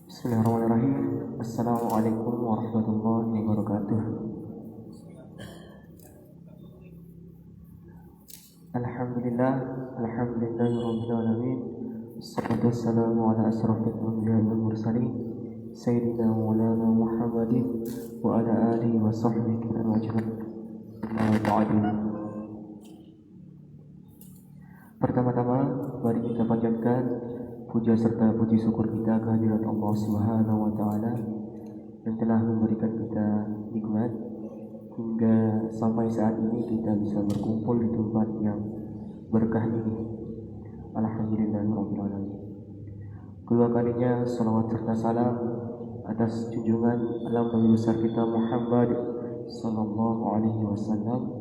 Bismillahirrahmanirrahim. Assalamualaikum warahmatullahi wabarakatuh. Alhamdulillahirabbil alamin. Wassalatu wassalamu ala asyrafil anbiya'i wal mursalin sayyidina maulana Muhammadin wa ala alihi wa sahbihi ajmain. Amma ba'du. Pertama-tama mari kita panjatkan puja serta puji syukur kita kehadirat Allah Subhanahu wa taala yang telah memberikan kita nikmat hingga sampai saat ini kita bisa berkumpul di tempat yang berkah ini. Alhamdulillahirabbil alamin. Kedua kalinya salawat serta salam atas junjungan alam Nabi besar kita Muhammad sallallahu alaihi wasallam,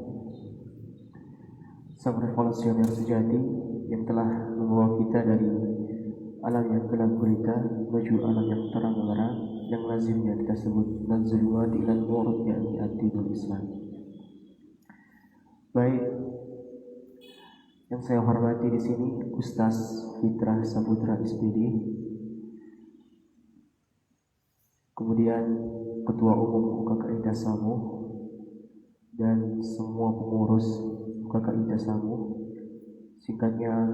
sang revolusioner sejati yang telah membawa kita dari alam yang gelap gulita menuju alam yang terang benderang yang lazimnya kita sebut nazlul wadi dan nur, yakni ad-dinul Islam. Baik, yang saya hormati di sini Ustaz Fitrah Saputra SPD, kemudian Ketua Umum UKKI Dasamu dan semua pengurus UKKI Dasamu, singkatnya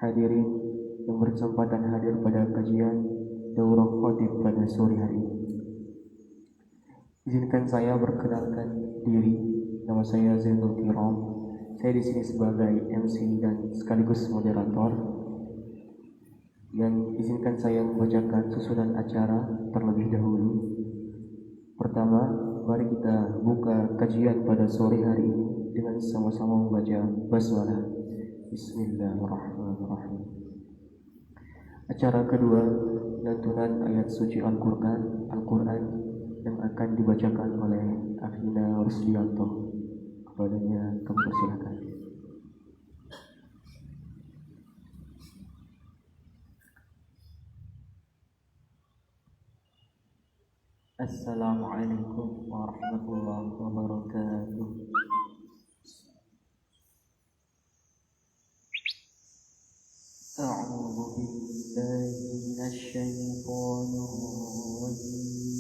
hadirin yang berkesempatan hadir pada kajian Daurah Khatib pada sore hari ini. Izinkan saya berkenalkan diri. Nama saya Zainul Kiram. Saya di sini sebagai MC dan sekaligus moderator. Dan izinkan saya membacakan susunan acara terlebih dahulu. Pertama, mari kita buka kajian pada sore hari ini dengan sama-sama membaca basmalah. Bismillahirrahmanirrahim. Acara kedua, lantunan ayat suci Al-Quran yang akan dibacakan oleh Akhina Rusdianto. Kepadanya kami persilakan. Assalamualaikum warahmatullahi wabarakatuh. A'udzu billahi minasyaitonir rajim.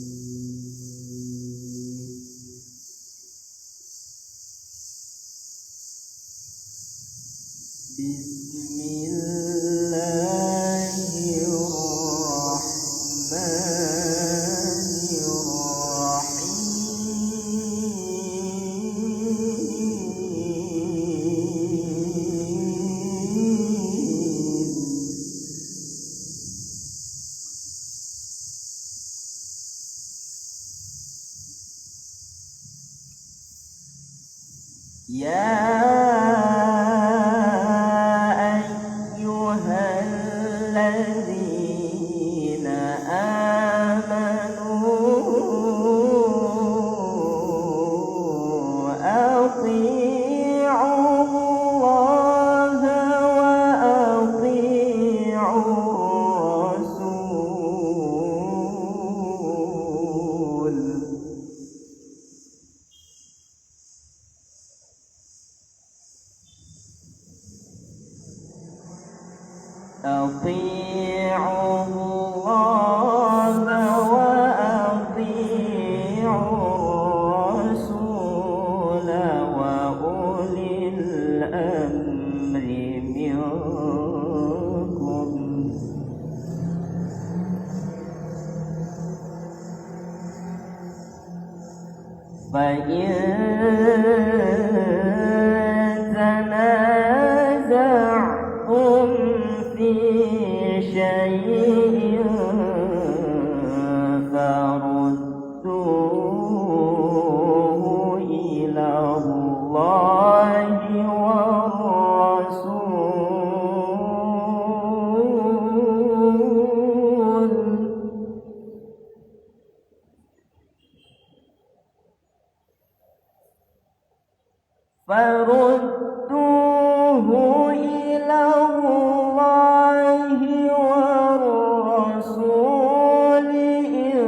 الرسول إن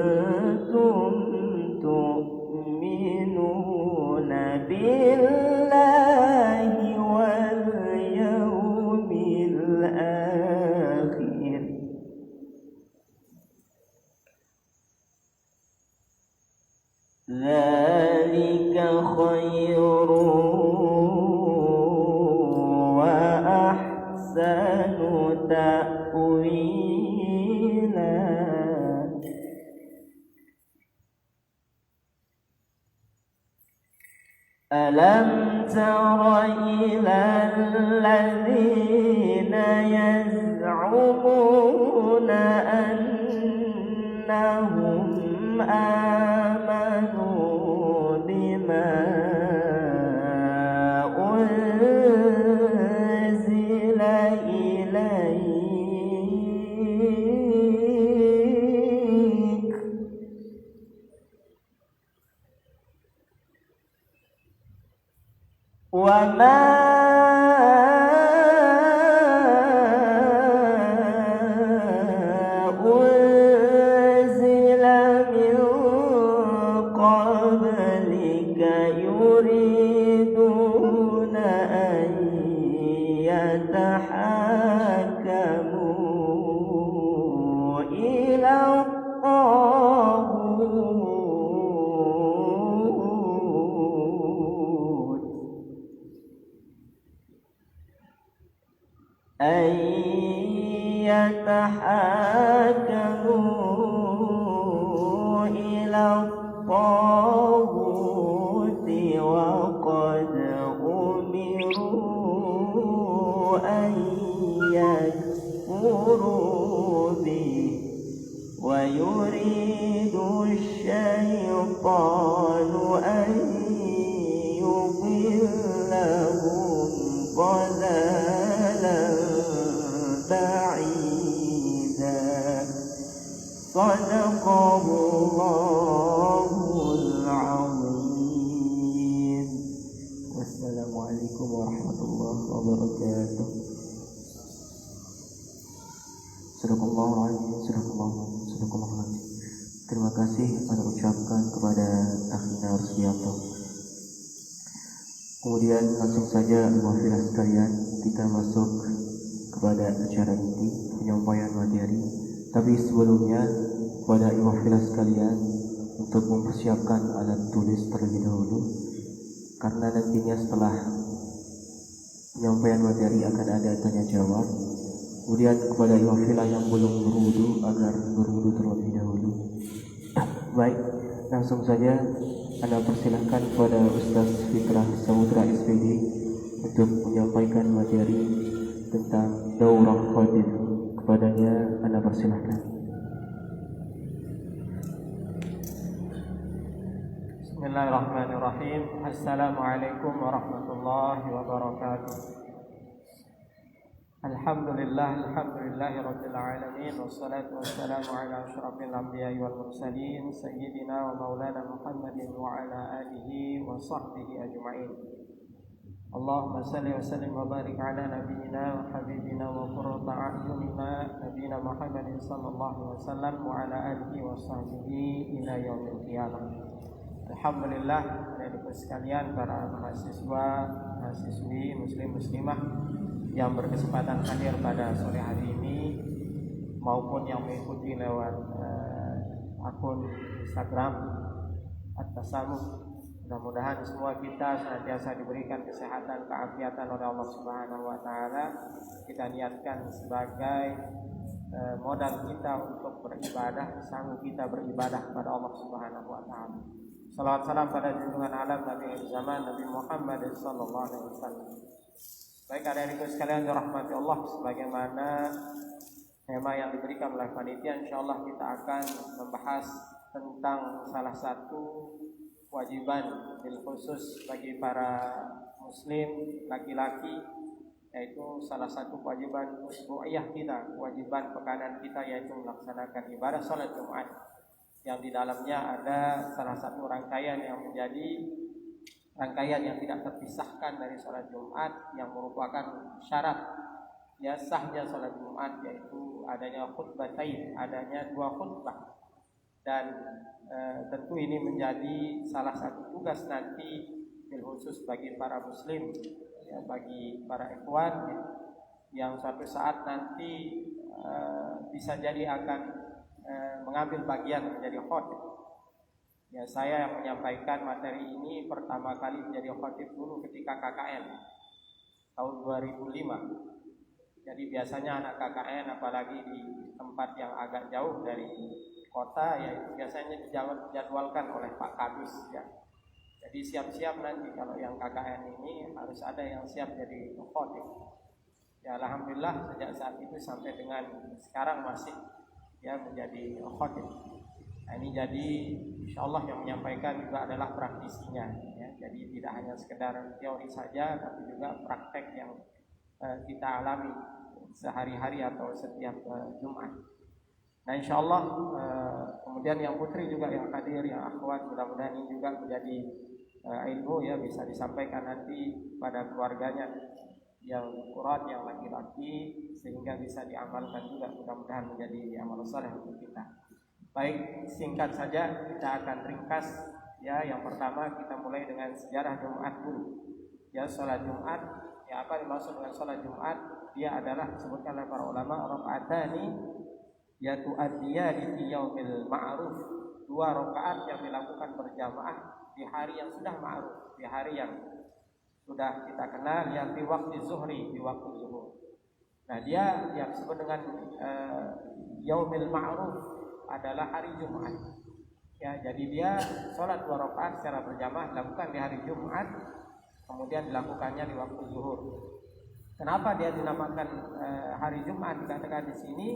كنتم تؤمنون بالله واليوم الآخر ذلك خير وأحسن تأويلا. ألم تر إلى الذين يزعمون أنهم آمنوا بما أنزل إليك وما أنزل من قبلك يريدون أن يتحاكموا إلى الطاغوت أن يتحاكموا إلى الطاغوت وقد أمروا أن يكفروا به ويريد الشيطان أن يضلهم ضلالا بعيدا. صدق الله العظيم. والسلام عليكم ورحمة الله وبركاته. Sadaqallahu. Terima kasih saya ucapkan kepada Akhina Rusdianto. Kemudian langsung saja Ibu-Ibu sekalian, kita masuk kepada acara inti penyampaian materi. Tapi sebelumnya kepada Ibu-Ibu sekalian untuk mempersiapkan alat tulis terlebih dahulu, karena nantinya setelah penyampaian materi akan ada tanya jawab. Kemudian kepada Ibu-Ibu yang belum berwudu agar berwudu terlebih dahulu. Baik, langsung saja Anda persilahkan kepada Ustaz Fitrah Samudra SPD untuk menyampaikan materi tentang Daurah Khadir. Kepadanya Anda persilahkan. Bismillahirrahmanirrahim. Assalamualaikum warahmatullahi wabarakatuh. Alhamdulillahi rabbil alamin, wassalatu wassalamu ala asyrafil anbiya'i wal mursalin sayyidina wa maulana Muhammadin wa ala alihi wa sahbihi ajma'in. Allahumma salli wa sallim wa barik ala nabiyyina wa habibina wa qurrata a'yunina nabiyina Muhammadin sallallahu alaihi wasallam wa ala alihi wa sahbihi ila yaumil qiyamah. Alhamdulillah, Bapak sekalian, para mahasiswa, mahasiswi, muslim muslimah yang berkesempatan hadir pada sore hari ini maupun yang mengikuti lewat akun Instagram @tasamuh. Mudah-mudahan semua kita senantiasa diberikan kesehatan, keafiatan oleh Allah Subhanahu wa taala. Kita niatkan sebagai modal kita untuk beribadah, sanggup kita beribadah kepada Allah Subhanahu wa taala. Salawat salam pada junjungan alam Nabi zaman Nabi Muhammad sallallahu alaihi wasallam. Baik, adik-adikku sekalian dirahmati Allah, sebagaimana tema yang diberikan oleh panitia, insyaallah kita akan membahas tentang salah satu kewajiban bil khusus bagi para muslim laki-laki, yaitu salah satu kewajiban usbu'iyah kita, kewajiban pekanan kita, yaitu melaksanakan ibadah salat Jumat, yang di dalamnya ada salah satu rangkaian yang menjadi rangkaian yang tidak terpisahkan dari sholat Jumat yang merupakan syarat ya sahnya sholat Jumat, yaitu adanya khutbatain, adanya 2 khutbah. Dan tentu ini menjadi salah satu tugas nanti bil khusus bagi para muslim ya, bagi para ikhwan ya, yang suatu saat nanti bisa jadi akan mengambil bagian menjadi khotib. Ya, saya yang menyampaikan materi ini pertama kali menjadi khotib dulu ketika KKN tahun 2005. Jadi biasanya anak KKN apalagi di tempat yang agak jauh dari kota ya itu biasanya dijadwalkan oleh Pak Kadus ya. Jadi siap-siap nanti kalau yang KKN ini harus ada yang siap jadi khotib. Ya alhamdulillah sejak saat itu sampai dengan sekarang masih ya menjadi khotib. Nah, ini jadi insyaallah yang menyampaikan juga adalah praktisinya ya. Jadi tidak hanya sekedar teori saja tapi juga praktek yang kita alami sehari-hari atau setiap Jumat. Nah insyaallah kemudian yang putri juga yang hadir, yang akhwat, mudah-mudahan ini juga menjadi ilmu ya bisa disampaikan nanti pada keluarganya yang ukuran yang laki-laki sehingga bisa diamalkan juga, mudah-mudahan menjadi amal saleh untuk kita. Baik, singkat saja kita akan ringkas ya. Yang pertama kita mulai dengan sejarah Jumat dulu. Ya, sholat Jumat, ya apa dimaksud dengan sholat Jumat? Dia adalah disebutkan oleh para ulama rakaatani ya tu'addiyani fi yaumil ma'ruf. 2 rakaat yang dilakukan berjamaah di hari yang sudah ma'ruf, di hari yang sudah kita kenal yang di waktu zuhri, di waktu zuhur. Nah, dia yang disebut dengan yaumil ma'ruf adalah hari Jumat. Ya, jadi dia sholat 2 rakaat secara berjamaah dilakukan di hari Jumat, kemudian dilakukannya di waktu zuhur. Kenapa dia dinamakan hari Jumat? Dikatakan di sini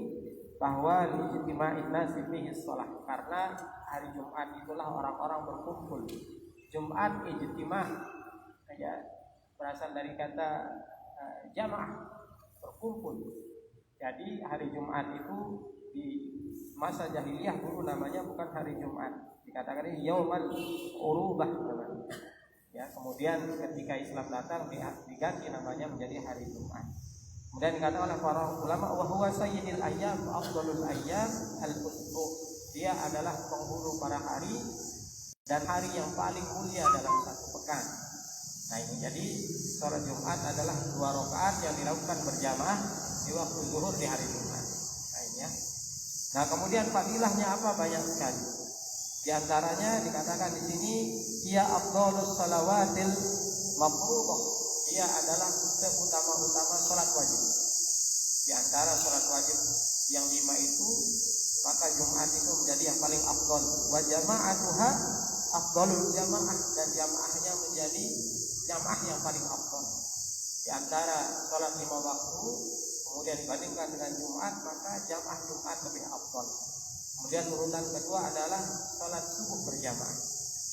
bahwa ijtima'in nasi fihi shalah, karena hari Jumat itulah orang-orang berkumpul. Jumat ijtima' ya, berasal dari kata jamaah, berkumpul. Jadi hari Jumat itu di masa jahiliyah dulu namanya bukan hari Jumat, dikatakan ini yaumal urubah namanya. Ya, kemudian ketika Islam datang diganti namanya menjadi hari Jumat. Kemudian dikatakan oleh para ulama wa huwa sayyidul ayyam afdalul ayyam al-usbu. Dia adalah penghulu para hari dan hari yang paling mulia dalam satu pekan. Nah ini jadi sholat Jumat adalah 2 rakaat yang dilakukan berjamaah di waktu zuhur di hari Jumat. Nah ini ya. Nah kemudian fadilahnya apa? Banyak sekali. Di antaranya dikatakan di sini ia afdhalus salawatil mafruḍah. Dia adalah seutama-utama sholat wajib. Di antara sholat wajib yang 5 itu, maka Jumat itu menjadi yang paling afdal. Wa jama'atuha afdalul jamaah, dan jamaahnya menjadi jamaah yang paling afdal. Di antara sholat 5 waktu kemudian dibandingkan dengan Jumat, maka jamaah Jumat lebih afdal. Kemudian urutan kedua adalah sholat subuh berjamaah.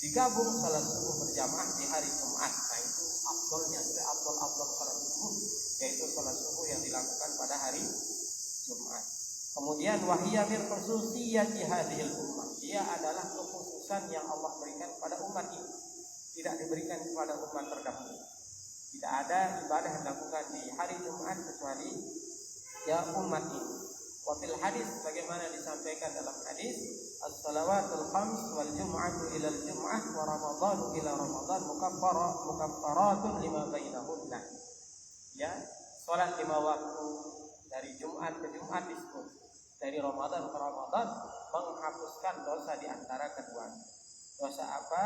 Digabung sholat subuh berjamaah di hari Jumat. Nah itu afdalnya, afdal sholat subuh, yaitu sholat subuh yang dilakukan pada hari Jumat. Kemudian wahiyya min khususiyyati hadhil ummah. Dia adalah kekhususan yang Allah berikan pada umat ini. Tidak diberikan kepada umat terdahulu. Tidak ada ibadah yang dilakukan di hari Jumat kecuali ya umat ini. Wa fil hadis, bagaimana disampaikan dalam hadis, as-salawatul khams wal jum'atu ila al-jum'ah wa ramadhanu ila ramadhan mukaffaratun lima bainahunna. Ya, salat 5 waktu dari Jumat ke Jumat disebut, dari Ramadan ke Ramadan menghapuskan dosa di antara keduanya. Dosa apa?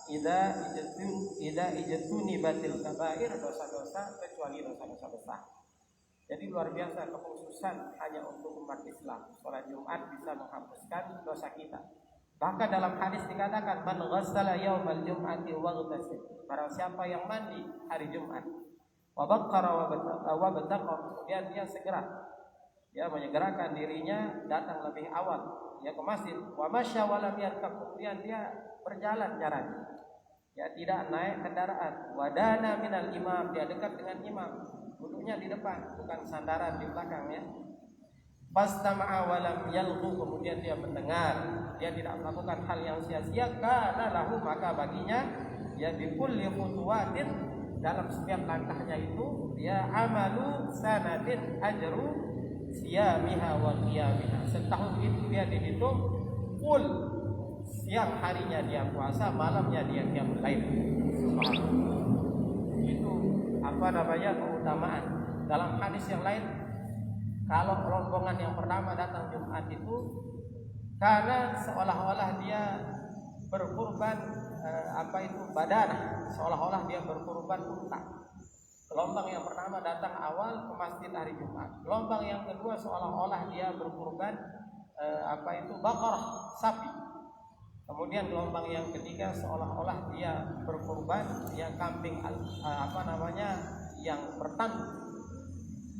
Idza ijtuni batil kabair, dosa-dosa kecuali dosa-dosa besar. Jadi luar biasa kekhususan hanya untuk umat Islam. Salat Jumat bisa menghapuskan dosa kita. Bahkan dalam hadis dikatakan man ghassala yaumal jum'ati waghtasil. Barang siapa yang mandi hari Jumat, wa baqqara wa bataqa, kemudian dia segera ya menyegerakan dirinya datang lebih awal ya ke masjid, wa masya wa lam yarkab, kemudian dia berjalan jalannya. Ya tidak naik kendaraan, wadana minal imam, dia dekat dengan imam, duduknya di depan, bukan sandaran di belakang ya. Fastama'a wa lam yalghu, kemudian dia mendengar, dia tidak melakukan hal yang sia-sia, kana lahu, maka baginya ya bi kulli khutuwatin, dalam setiap langkahnya itu ya amalu sanatin ajru siyamiha wa qiyamiha. Setahun itu dia dihitung full, siang harinya dia puasa, malamnya dia qiyamul lail. Itu keutamaan. Dalam hadis yang lain, kalau rombongan yang pertama datang Jumat itu karena seolah-olah dia berkurban badanah, seolah-olah dia berkurban unta. Gelombang yang pertama datang awal ke masjid hari Jumat. Gelombang yang kedua seolah-olah dia berkurban baqarah, sapi. Kemudian gelombang yang ketiga seolah-olah dia berkurban kambing yang bertanduk.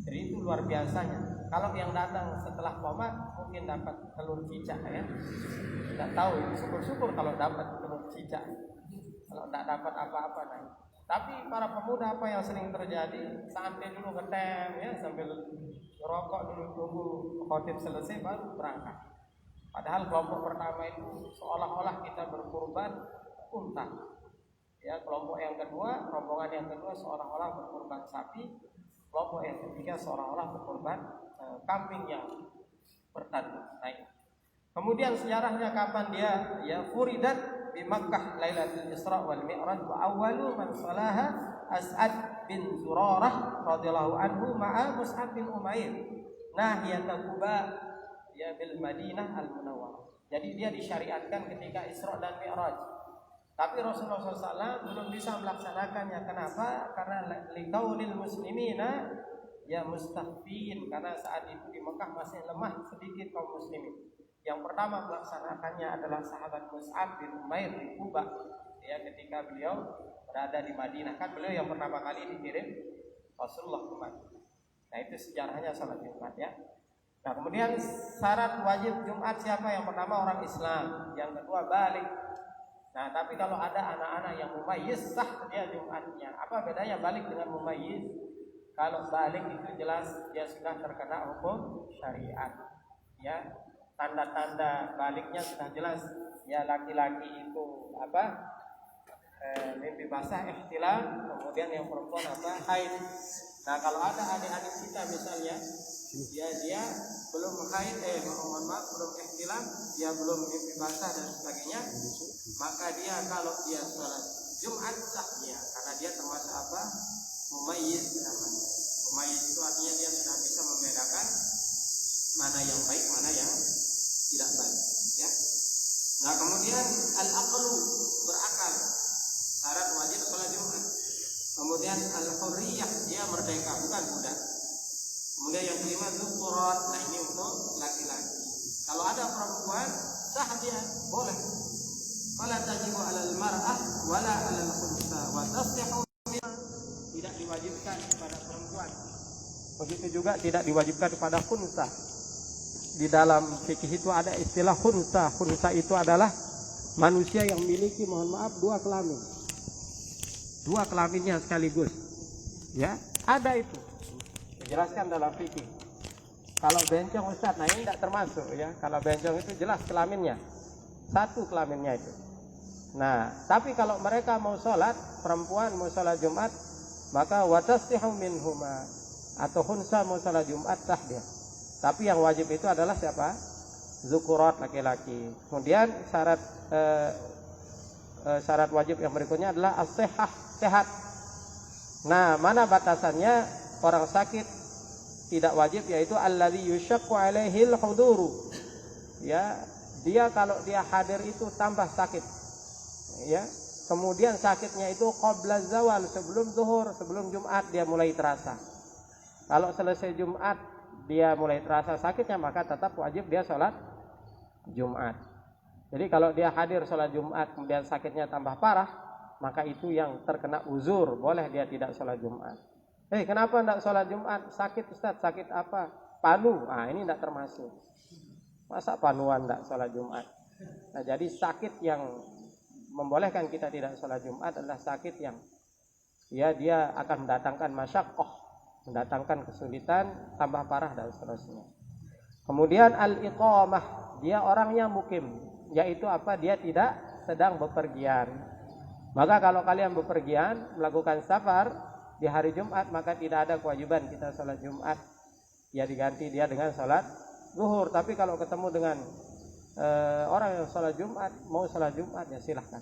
Jadi itu luar biasanya. Kalau yang datang setelah qomat mungkin dapat telur cicak ya. Tidak tahu, syukur-syukur kalau dapat telur cicak. Kalau tidak dapat apa-apa Tapi para pemuda apa yang sering terjadi, santai dulu ngetem ya, sambil rokok dulu, tunggu khotib selesai baru berangkat. Padahal kelompok pertama itu seolah-olah kita berkurban unta. Ya, kelompok yang kedua, rombongan yang kedua seolah-olah berkurban sapi. Kelompok yang ketiga seolah-olah berkorban kambing yang bertanduk. Kemudian sejarahnya kapan dia furidat di Makkah Lailatul Isra wal Mi'raj, wa awwalu man salaha As'ad bin Zurarah radhiyallahu anhu ma'a Mus'ab bin Umair nahiyat Quba bil Madinah al Munawwarah. Jadi dia disyariatkan ketika Isra dan Mi'raj. Tapi Rasulullah SAW belum bisa melaksanakannya. Kenapa? Karena liqaulil muslimina mustahfin, karena saat itu di Mekah masih lemah sedikit kaum muslimin. Yang pertama melaksanakannya adalah sahabat Mus'ab bin Umair di Quba. Ketika beliau berada di Madinah, kan beliau yang pertama kali dikirim Rasulullah ke Madinah. Itu sejarahnya salat Jumat ya. Kemudian syarat wajib Jumat siapa? Yang pertama orang Islam, yang kedua balik. Tapi kalau ada anak-anak yang mumayyiz sah dia Jumatnya. Apa bedanya balik dengan mumayyiz? Kalau balik itu jelas dia sudah terkena hukum syariat. Tanda-tanda baliknya sudah jelas. Laki-laki itu mimpi basah, ihtilam, kemudian yang perempuan haid. Kalau ada adik-adik kita misalnya dia belum haid, belum ihtilam, dia belum mimpi basah dan sebagainya, maka dia kalau dia sholat Jumat sah dia, karena dia termasuk mumayyiz namanya. Mumayyiz itu artinya dia sudah bisa membedakan mana yang baik, mana yang tidak baik ya. Kemudian al-aqlu, berakal, syarat wajib sholat Jumat. Kemudian al-hurriyah, dia merdeka, bukan budak. Kemudian yang kelima dzukurat, ini untuk laki-laki. Kalau ada perempuan sah dia, boleh. Fala tajibu 'alal mar'ah wala 'alal khunsa wa taslihu, tidak diwajibkan kepada perempuan. Begitu juga tidak diwajibkan kepada khunsa. Di dalam fikih itu ada istilah khunsa. Khunsa itu adalah manusia yang memiliki, dua kelamin. Dua kelaminnya sekaligus. Ya, ada itu. Dijelaskan dalam fikih. Kalau bencong Ustaz, ini tidak termasuk ya. Kalau bencong itu jelas kelaminnya. Satu kelaminnya itu. Tapi kalau mereka mau sholat, perempuan mau sholat Jumat, maka wataslihu minhuma, atau khunsa mau sholat Jumat sah dia. Tapi yang wajib itu adalah siapa? Zukurat, laki-laki. Kemudian syarat wajib yang berikutnya adalah as-sihah, sehat. Mana batasannya? Orang sakit tidak wajib, yaitu alladzi yushaqqu alaihi al-huduru. Dia kalau dia hadir itu tambah sakit. Kemudian sakitnya itu qabla zawal, sebelum zuhur, sebelum Jumat dia mulai terasa. Kalau selesai Jumat dia mulai terasa sakitnya, maka tetap wajib dia sholat Jumat. Jadi kalau dia hadir sholat Jumat kemudian sakitnya tambah parah, maka itu yang terkena uzur, boleh dia tidak sholat Jumat. Kenapa tidak sholat Jumat? Sakit Ustaz, sakit apa? Panu, ini tidak termasuk. Masa panuan tidak sholat Jumat? Jadi sakit yang membolehkan kita tidak sholat Jumat adalah sakit yang dia akan mendatangkan masyaqqah, mendatangkan kesulitan, tambah parah dan seterusnya. Kemudian al-iqamah, dia orangnya mukim, yaitu dia tidak sedang bepergian. Maka kalau kalian bepergian melakukan safar di hari Jumat, maka tidak ada kewajiban kita sholat Jumat. Ya diganti dia dengan sholat zuhur. Tapi kalau ketemu dengan orang yang sholat Jumat, mau sholat Jumat ya silahkan.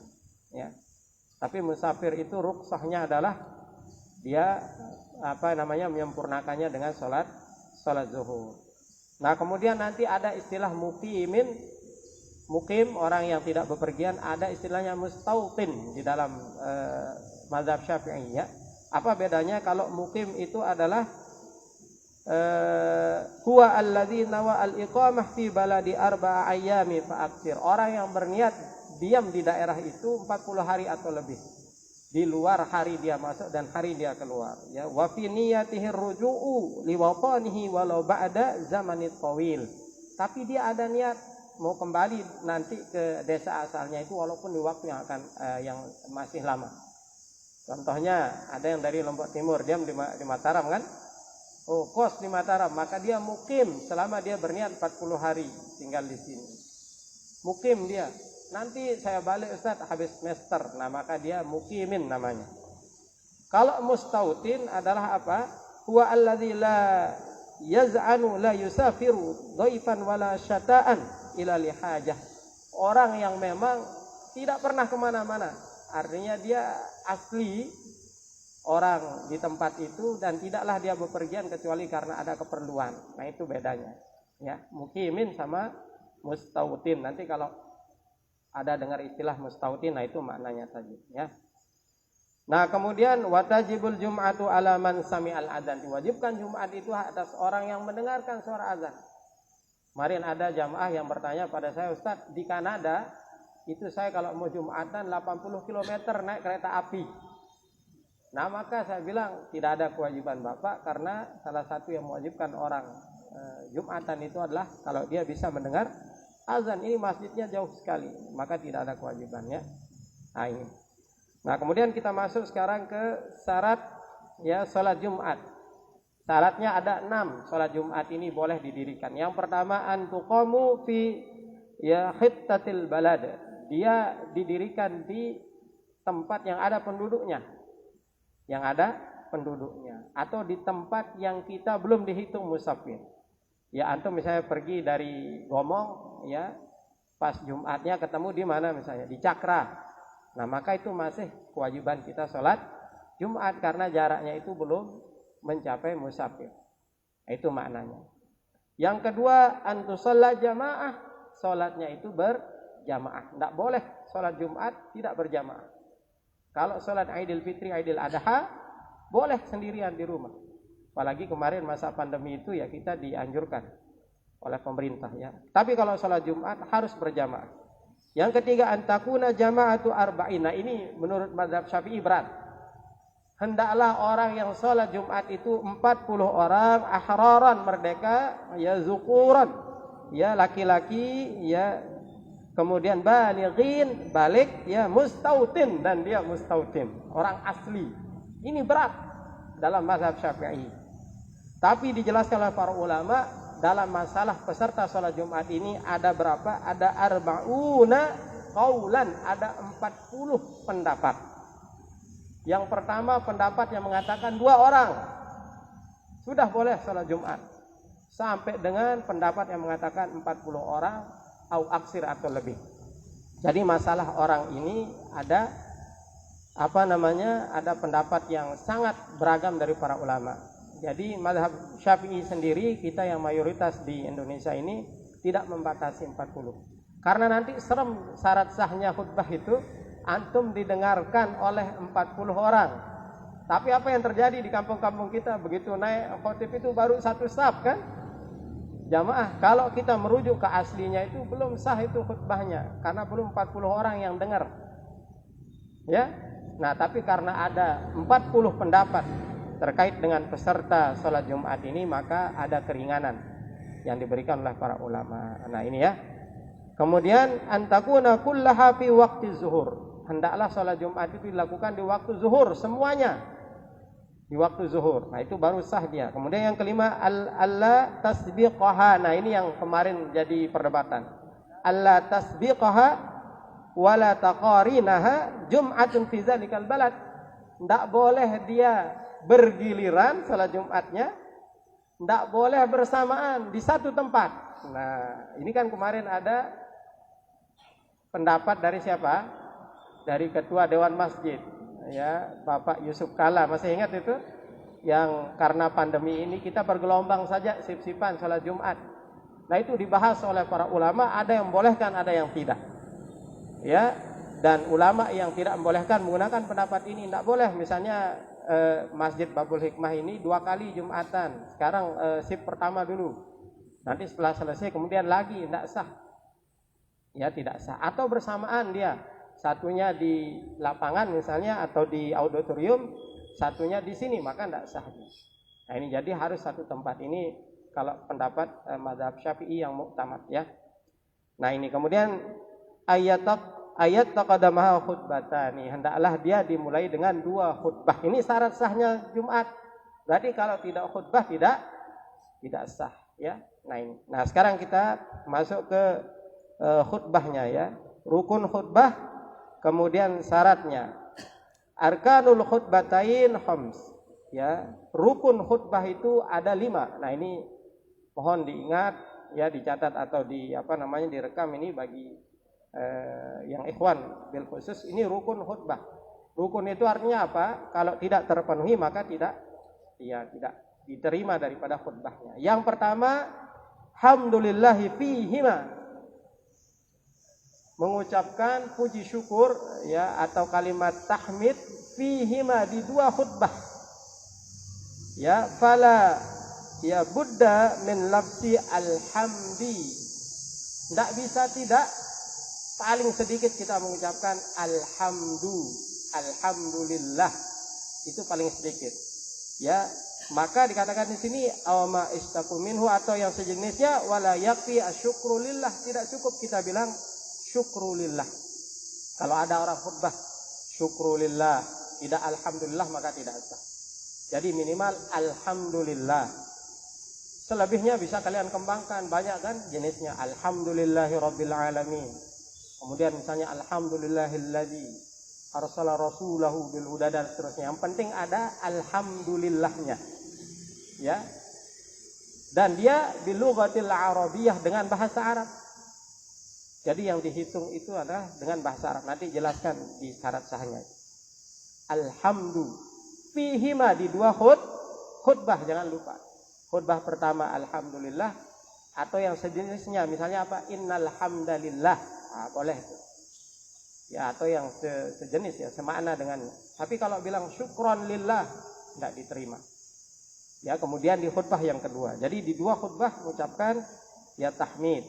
Ya. Tapi musafir itu rukhsahnya adalah dia menyempurnakannya dengan sholat zuhur. Nah kemudian nanti ada istilah mukim orang yang tidak bepergian, ada istilahnya mustautin di dalam mazhab Syafi'i ya. Apa bedanya? Kalau mukim itu adalah huwa alladzi nawa al-iqamah fi baladi arba'a ayyami fa aktsir. Orang yang berniat diam di daerah itu 40 hari atau lebih. Di luar hari dia masuk dan hari dia keluar ya. Wa fi niyatihi ruju'u li watanihi walau ba'da zamanit tawil. Tapi dia ada niat mau kembali nanti ke desa asalnya itu walaupun di waktu yang masih lama. Contohnya ada yang dari Lombok Timur, dia di Mataram kan? Oh, kos di Mataram, maka dia mukim selama dia berniat 40 hari tinggal di sini. Mukim dia. Nanti saya balik Ustaz habis semester. Nah, maka dia mukimin namanya. Kalau mustautin adalah apa? Huwa alladzi la yaz'anu la yusafiru dhaifan wala syata'an ila lihajah. Orang yang memang tidak pernah kemana-mana, artinya dia asli orang di tempat itu dan tidaklah dia bepergian kecuali karena ada keperluan. Nah itu bedanya ya, mukimin sama mustautin. Nanti kalau ada dengar istilah mustautin, nah itu maknanya saja ya. Nah kemudian watajibul jum'atu ala man sami'al adzan. Diwajibkan Jumat itu atas orang yang mendengarkan suara azan. Kemarin ada jamaah yang bertanya pada saya, Ustaz, di Kanada itu saya kalau mau Jumatan 80 km naik kereta api. Nah maka saya bilang tidak ada kewajiban Bapak, karena salah satu yang mewajibkan orang Jumatan itu adalah kalau dia bisa mendengar azan. Ini masjidnya jauh sekali, maka tidak ada kewajibannya. Nah ini. Nah kemudian kita masuk sekarang ke syarat ya sholat Jumat. Syaratnya ada 6. Sholat Jumat ini boleh didirikan. Yang pertama antuqamu fi ya hittatil balad. Dia didirikan di tempat yang ada penduduknya. Yang ada penduduknya atau di tempat yang kita belum dihitung musafir. Ya antum misalnya pergi dari Gomong ya, pas Jumatnya ketemu di mana misalnya di Cakra. Nah, maka itu masih kewajiban kita sholat Jumat karena jaraknya itu belum mencapai musafir. Itu maknanya. Yang kedua, antusalla jamaah, sholatnya itu berjamaah. Tidak boleh sholat Jumat tidak berjamaah. Kalau sholat Idul Fitri, Idul Adha, boleh sendirian di rumah. Apalagi kemarin masa pandemi itu ya kita dianjurkan oleh pemerintah ya. Tapi kalau sholat Jumat harus berjamaah. Yang ketiga, antakuna jama'atu arba'in. Nah ini menurut mazhab Syafi'i berat. Hendaklah orang yang sholat Jumat itu 40 orang ahraran merdeka ya zukuran ya laki-laki ya, kemudian balighin balik ya mustautin dan dia mustautin orang asli. Ini berat dalam mazhab Syafi'i. Tapi dijelaskan oleh para ulama dalam masalah peserta sholat Jumat ini ada berapa? Ada arba'una qaulan, ada 40 pendapat. Yang pertama pendapat yang mengatakan 2 orang sudah boleh sholat Jumat, sampai dengan pendapat yang mengatakan 40 orang au aksir atau lebih. Jadi masalah orang ini ada ada pendapat yang sangat beragam dari para ulama. Jadi mazhab Syafi'i sendiri, kita yang mayoritas di Indonesia ini tidak membatasi 40. Karena nanti serem syarat sahnya khutbah itu antum didengarkan oleh 40 orang. Tapi apa yang terjadi di kampung-kampung kita, begitu naik khotib itu baru 1 saf kan? Jamaah, kalau kita merujuk ke aslinya itu belum sah itu khutbahnya karena belum 40 orang yang dengar. Ya. Nah, tapi karena ada 40 pendapat terkait dengan peserta sholat Jumat ini, maka ada keringanan yang diberikan oleh para ulama. Nah, ini ya. Kemudian antakuna kullaha fi waqti zuhur. Hendaklah sholat Jumat itu dilakukan di waktu zuhur semuanya. Di waktu zuhur. Nah, itu baru sah dia. Kemudian yang kelima alla tasbiqaha. Nah, ini yang kemarin jadi perdebatan. Alla tasbiqaha wala taqarinaha jum'atun fi zalikal balad. Tidak boleh dia bergiliran salat Jumatnya, tidak boleh bersamaan di satu tempat. Nah, ini kan kemarin ada pendapat dari siapa? Dari Ketua Dewan Masjid, ya, Bapak Yusuf Kalla, masih ingat itu? Yang karena pandemi ini kita bergelombang saja sip-sipan salat Jumat. Nah, itu dibahas oleh para ulama, ada yang membolehkan, ada yang tidak. Ya, dan ulama yang tidak membolehkan menggunakan pendapat ini, tidak boleh. Misalnya Masjid Babul Hikmah ini 2 kali Jumatan. Sekarang sip pertama dulu. Nanti setelah selesai kemudian lagi, tidak sah. Ya, tidak sah. Atau bersamaan dia, satunya di lapangan misalnya atau di auditorium, satunya di sini, maka tidak sah. Nah, ini jadi harus satu tempat. Ini kalau pendapat mazhab Syafi'i yang muktamad, ya. Nah, ini kemudian ayat taqaddamaha khutbatani, hendaklah dia dimulai dengan 2 khutbah. Ini syarat sahnya Jumat. Berarti kalau tidak khutbah tidak sah, ya. Nah, ini. Nah, sekarang kita masuk ke khutbahnya, ya. Rukun khutbah, kemudian syaratnya. Arkanul khutbatain khams, ya. Rukun khutbah itu ada 5. Nah, ini mohon diingat, ya, dicatat atau direkam ini bagi yang ikhwan bil khusus. Ini rukun khutbah. Rukun itu artinya apa? Kalau tidak terpenuhi maka tidak diterima daripada khutbahnya. Yang pertama, hamdulillahi fihima, mengucapkan puji syukur, ya, atau kalimat tahmid fihima, di 2 khutbah. Ya, fala ya budda min lafzi alhamdi. Tidak bisa tidak, paling sedikit kita mengucapkan alhamdulillah, itu paling sedikit, ya. Maka dikatakan di sini awma istaqu minhu, atau yang sejenisnya, wala yakfi asyukru lillah, tidak cukup kita bilang syukru lillah. Kalau ada orang khutbah syukru lillah, tidak alhamdulillah, maka tidak sah. Jadi minimal alhamdulillah. Selebihnya bisa kalian kembangkan, banyak kan jenisnya. Alhamdulillahirabbil alamin. Kemudian misalnya alhamdulillahilladzi arsala rasulahu bil huda, dan seterusnya. Yang penting ada alhamdulillahnya, ya. Dan dia bil lughatil arabiyyah, dengan bahasa Arab. Jadi yang dihitung itu adalah dengan bahasa Arab. Nanti jelaskan di syarat sahnya. Alhamdu fihima, di 2 khutbah, jangan lupa. Khutbah pertama alhamdulillah, atau yang sejenisnya, misalnya apa? Innal hamdalillah. Boleh itu. Ya, atau yang sejenis, ya, semakna dengannya. Tapi kalau bilang syukron lillah, tidak diterima. Ya, kemudian di khutbah yang kedua. Jadi di 2 khutbah mengucapkan, ya, tahmid.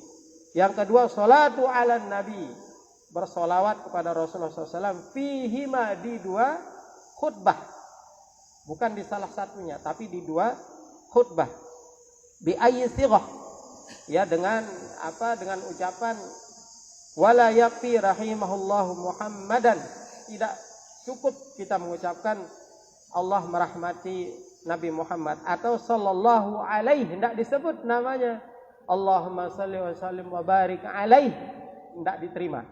Yang kedua, sholatu ala nabi, bersolawat kepada Rasulullah SAW fihima, di 2 khutbah. Bukan di salah satunya, tapi di 2 khutbah. Bi ayyi sighah, ya, dengan apa? Dengan ucapan wala yakfi rahimahullahu Muhammadan, tidak cukup kita mengucapkan Allah merahmati Nabi Muhammad, atau sallallahu alaihi, tidak disebut namanya Allahumma salli wa sallim wa barik alaihi, tidak diterima.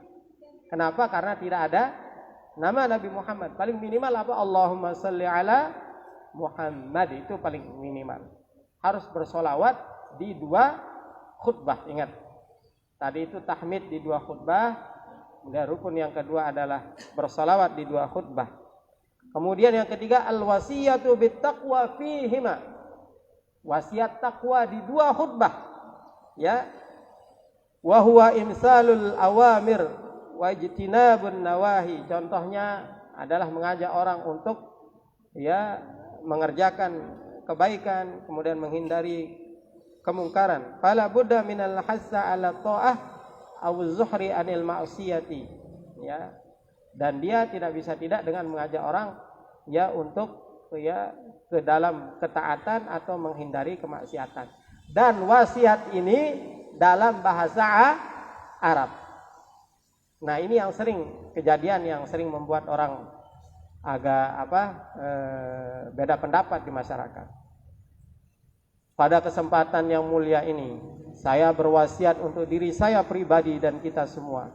Kenapa? Karena tidak ada nama Nabi Muhammad. Paling minimal apa? Allahumma salli ala Muhammad, itu paling minimal. Harus bersolawat di 2 khutbah, ingat. Tadi itu tahmid di 2 khutbah. Kemudian rukun yang kedua adalah bersolawat di 2 khutbah. Kemudian yang ketiga, al-wasiyatu bittaqwa fihima, wasiat takwa di 2 khutbah, ya. Wa huwa imsalul awamir wa ijtinabun nawahi. Contohnya adalah mengajak orang untuk, ya, mengerjakan kebaikan, kemudian menghindari kemungkaran. Fala budda minal hassa ala ta'ah aw zuhri anil ma'siyati, ya. Dan dia tidak bisa tidak dengan mengajak orang, ya, untuk, ya, ke dalam ketaatan atau menghindari kemaksiatan. Dan wasiat ini dalam bahasa Arab. Nah, ini yang sering kejadian, yang sering membuat orang agak beda pendapat di masyarakat. Pada kesempatan yang mulia ini, saya berwasiat untuk diri saya pribadi dan kita semua,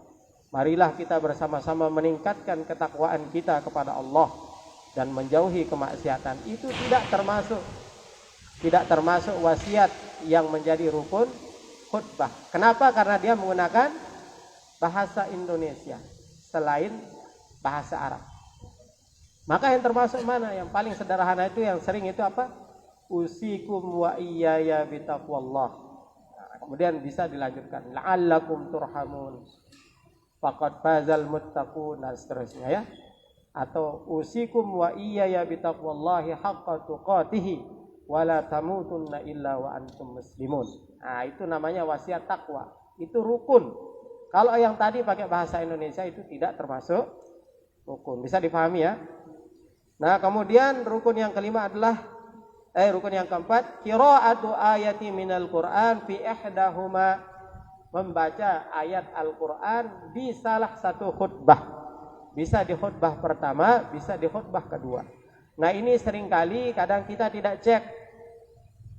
Marilah kita bersama-sama meningkatkan ketakwaan kita kepada Allah dan menjauhi kemaksiatan. Itu tidak termasuk wasiat yang menjadi rukun khutbah. Kenapa? Karena dia menggunakan bahasa Indonesia selain bahasa Arab. Maka yang termasuk mana? Yang paling sederhana itu, yang sering itu apa? Usikum wa iyaya bitaqwallah. Nah, kemudian bisa dilanjutkan, la'allakum turhamun, faqad fazal muttaqun, dan seterusnya ya. Atau usikum wa iyaya bitaqwallahi haqqa tuqatih wa la tamutunna illa wa antum muslimun. Nah, itu namanya wasiat takwa. Itu rukun. Kalau yang tadi pakai bahasa Indonesia itu tidak termasuk rukun. Bisa dipahami ya? Nah, kemudian rukun yang kelima adalah rukun yang keempat, qiraatu ayati minal Qur'an fi ihdahuma, membaca ayat Al-Qur'an di salah satu khutbah. Bisa di khutbah pertama, bisa di khutbah kedua. Nah, ini seringkali kadang kita tidak cek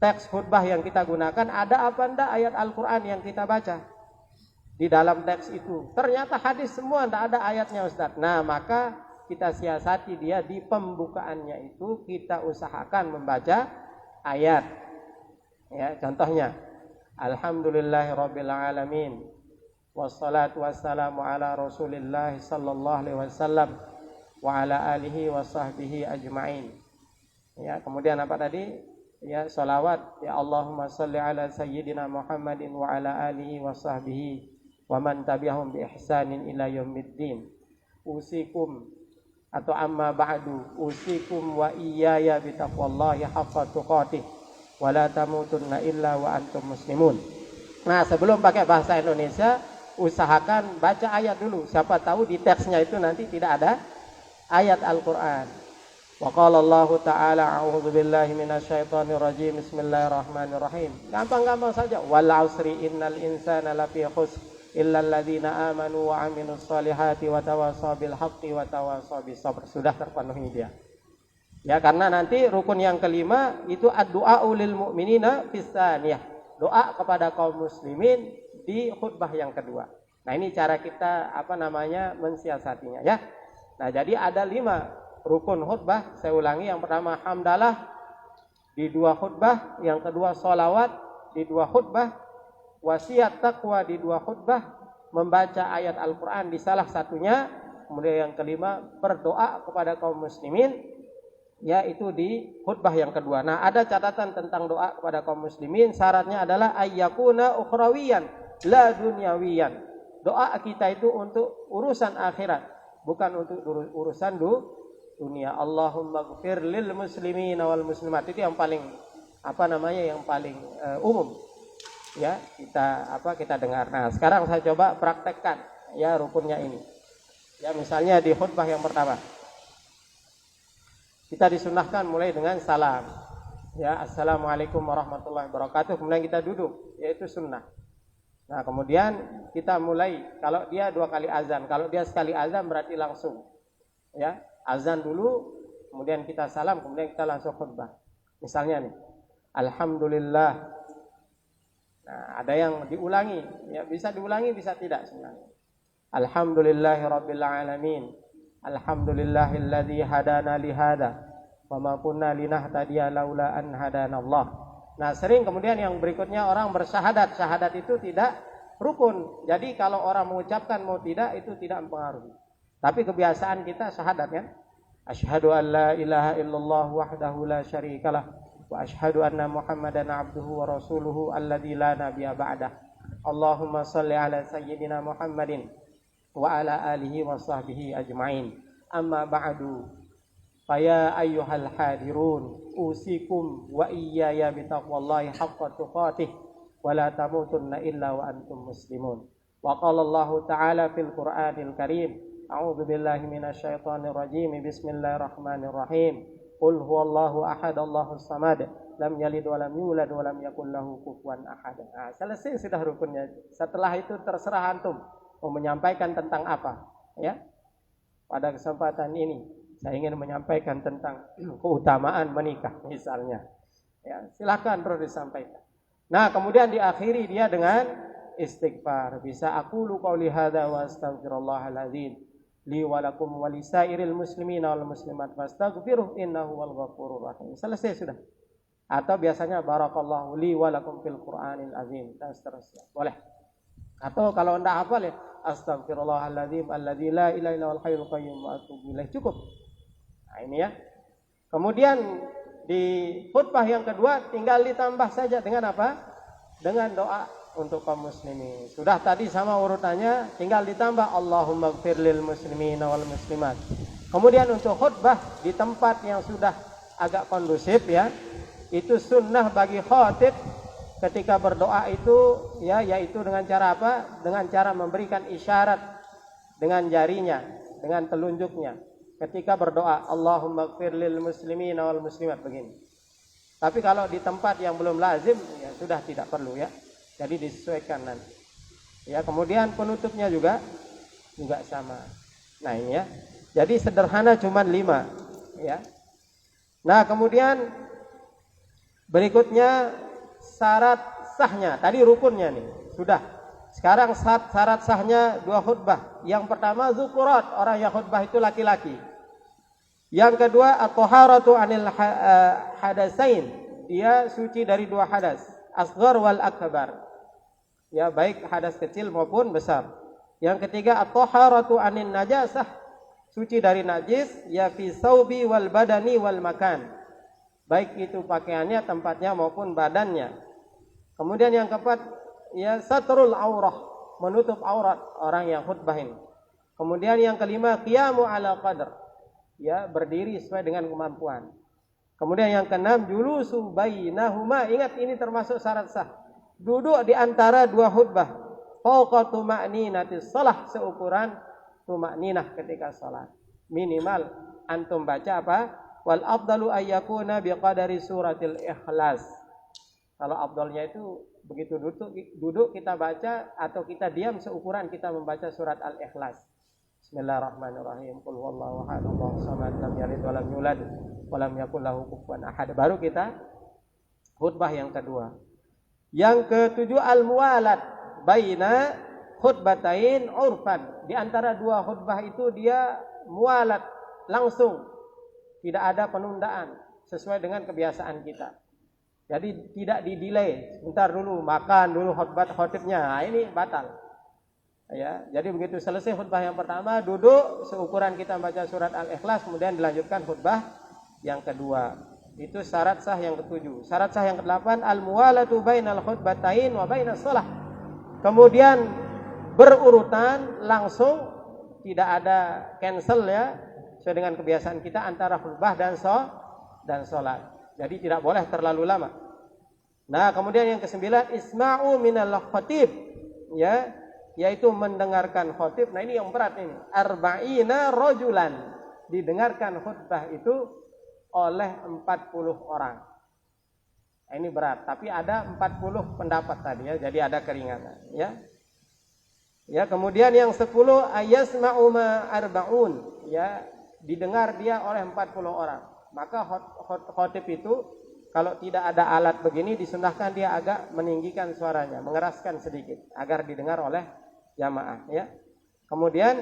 teks khutbah yang kita gunakan, ada apa enggak ayat Al-Qur'an yang kita baca di dalam teks itu. Ternyata hadis semua, enggak ada ayatnya, Ustaz. Nah, maka kita siasati dia di pembukaannya itu, kita usahakan membaca ayat. Ya, contohnya, Alhamdulillahirabbil alamin, wassalatu wassalamu ala Rasulillah sallallahu alaihi wasallam wa ala alihi wa sahbihi ajma'in. Ya, kemudian apa tadi? Ya, salawat, ya Allahumma salli ala sayyidina Muhammadin wa ala alihi wa sahbihi wa man tabi'ahum bi ihsanin ila yaumiddin. Usikum atau amma ba'du, usikum wa iyaya bitaqwallahi haqqa tuqatih wa la tamutunna illa wa antum muslimun. Nah, sebelum pakai bahasa Indonesia, usahakan baca ayat dulu. Siapa tahu di teksnya itu nanti tidak ada ayat Al-Qur'an. Wa qala Allah Ta'ala, a'udzu billahi minasyaitonir rajim, bismillahirrahmanirrahim. Gampang-gampang saja. Wal 'asri innal insana lafi khusr illa alladziina amanu wa 'amilus solihati wa tawassaw bil haqqi wa tawassaw bis sabr. Sudah terpenuhi dia. Ya, karena nanti rukun yang kelima itu ad-du'a lil mu'minina fis tsaniyah. Doa kepada kaum muslimin di khutbah yang kedua. Nah, ini cara kita mensiasatinya ya. Nah, jadi ada 5 rukun khutbah. Saya ulangi, yang pertama hamdalah di 2 khutbah, yang kedua sholawat di 2 khutbah, wasiat takwa di 2 khutbah, membaca ayat Al-Qur'an di salah satunya, kemudian yang kelima berdoa kepada kaum muslimin, yaitu di khutbah yang kedua. Nah, ada catatan tentang doa kepada kaum muslimin. Syaratnya adalah ayyakuna ukhrawiyan la dunyawiyan. Doa kita itu untuk urusan akhirat, bukan untuk urusan dunia. Allahumma ighfir lil muslimina wal muslimat. Itu yang paling yang paling umum. Ya, kita dengar. Nah, sekarang saya coba praktekkan ya rukunnya ini. Ya, misalnya di khutbah yang pertama, kita disunahkan mulai dengan salam. Ya, assalamualaikum warahmatullahi wabarakatuh. Kemudian kita duduk, yaitu sunnah. Nah, kemudian kita mulai, kalau dia 2 kali azan, kalau dia sekali azan berarti langsung. Ya, azan dulu, kemudian kita salam, kemudian kita langsung khutbah. Misalnya nih, alhamdulillah. Nah, ada yang diulangi, ya bisa diulangi, bisa tidak sebenarnya. Alhamdulillahirabbil alamin. Alhamdulillahilladzi hadana li hada wa ma kunna linahtadiya laula an hadanallah. Nah, sering kemudian yang berikutnya orang bersyahadat. Syahadat itu tidak rukun. Jadi kalau orang mengucapkan mau tidak, itu tidak mempengaruhi. Tapi kebiasaan kita syahadat kan? Asyhadu an la ilaha illallah wahdahu la syarikalah wa asyhadu anna Muhammadan abduhu wa rasuluhu alladzi la nabiyya ba'dah. Allahumma shalli ala sayyidina Muhammadin wa ala alihi wa sahbihi ajma'in. Amma ba'du, faya ayyuhal hadirun, usikum wa iyaya bitaqwallahi haqqa tuqatih wa la tamutunna illa wa antum muslimun. Wa qala Allah Ta'ala fil Qur'anil Karim, a'udzu billahi minasyaitonir rajim, bismillahirrahmanirrahim. Qul huwallahu ahad, Allahus samad, lam yalid wa lam yulad wa lam yakul lahu kufuwan ahad. Nah, selesai sudah rukunnya. Setelah itu terserah antum mau menyampaikan tentang apa, ya. Pada kesempatan ini saya ingin menyampaikan tentang keutamaan menikah misalnya. Ya, silakan terus disampaikan. Nah, kemudian diakhiri dia dengan istighfar. Bisa aqulu qauli hadza wa astaghfirullahal azim li wa lakum wa lisairil muslimina wal muslimat fastaghfiruh innahu wal ghafurur rahim. Selesai sudah. Atau biasanya barakallahu li wa lakum fil Qur'anil azim dan seterusnya. Boleh. Atau kalau enggak hafal ya astaghfirullahaladzim alladzi la ilaha illa huwal hayyul qayyum wa atubu ilaih. Cukup. Nah, ini ya. Kemudian di khutbah yang kedua tinggal ditambah saja dengan apa? Dengan doa untuk kaum muslimin. Sudah tadi sama urutannya, tinggal ditambah Allahumma ighfir lil muslimina wal muslimat. Kemudian untuk khutbah di tempat yang sudah agak kondusif ya, itu sunnah bagi khatib ketika berdoa itu ya, yaitu dengan cara apa? Dengan cara memberikan isyarat dengan jarinya, dengan telunjuknya. Ketika berdoa Allahumma ighfir lil muslimina wal muslimat begini. Tapi kalau di tempat yang belum lazim ya sudah tidak perlu ya. Jadi disesuaikan nanti. Ya, kemudian penutupnya juga sama. Nah, ini ya. Jadi sederhana cuman 5 ya. Nah, kemudian berikutnya syarat sahnya. Tadi rukunnya nih, sudah. Sekarang syarat sahnya 2 khutbah. Yang pertama zukurat, orang yang khutbah itu laki-laki. Yang kedua at-taharatu 'anil hadasain. Dia suci dari 2 hadas, asghar wal akbar. Ya, baik hadas kecil maupun besar. Yang ketiga at-taharatu 'anin najasah. Suci dari najis, ya fi saubi wal badani wal makan. Baik itu pakaiannya, tempatnya maupun badannya. Kemudian yang keempat ya satrul aurah, menutup aurat orang yang khutbah ini. Kemudian yang kelima qiyamu ala qadr, ya berdiri sesuai dengan kemampuan. Kemudian yang keenam julusu bainahuma, ingat ini termasuk syarat sah. Duduk di antara 2 khutbah. Fauqa tuma'ninatis shalah, seukuran tuma'ninah ketika salat. Minimal antum baca apa? Wal afdalu ayyakuna biqadari suratil ikhlas. Kalau afdalnya itu begitu duduk kita baca atau kita diam seukuran kita membaca surat Al-Ikhlas. Bismillahirrahmanirrahim. Qul huwallahu ahad, Allahus samad, lam yalid wa lam yulad wa lam yakul lahu kufuwan ahad. Baru kita khutbah yang kedua. Yang ketujuh al-muwalat baina khutbatain urfan. Di antara 2 khutbah itu dia muwalat langsung. Tidak ada penundaan sesuai dengan kebiasaan kita. Jadi tidak di-delay. Sebentar dulu makan dulu khutbahnya. Nah, ini batal. Ya, jadi begitu selesai khutbah yang pertama, duduk seukuran kita baca surat Al-Ikhlas, kemudian dilanjutkan khutbah yang kedua. Itu syarat sah yang ke-7. Syarat sah yang ke-8 al-muwalatu bainal khutbatain wa bainas shalah. Kemudian berurutan langsung, tidak ada cancel ya, sesuai dengan kebiasaan kita antara khutbah dan salat. Jadi tidak boleh terlalu lama. Nah, kemudian yang ke-9 isma'u minal khatib, ya, yaitu mendengarkan khatib. Nah, ini yang berat ini. Arba'ina rajulan, didengarkan khutbah itu oleh 40 orang. Nah, ini berat, tapi ada 40 pendapat tadi ya, jadi ada keringanan ya. Ya, kemudian yang 10 ayasma'u ma arba'un, ya, didengar dia oleh 40 orang. Maka khatib itu kalau tidak ada alat begini disunahkan dia agak meninggikan suaranya, mengeraskan sedikit agar didengar oleh jamaah ya. Kemudian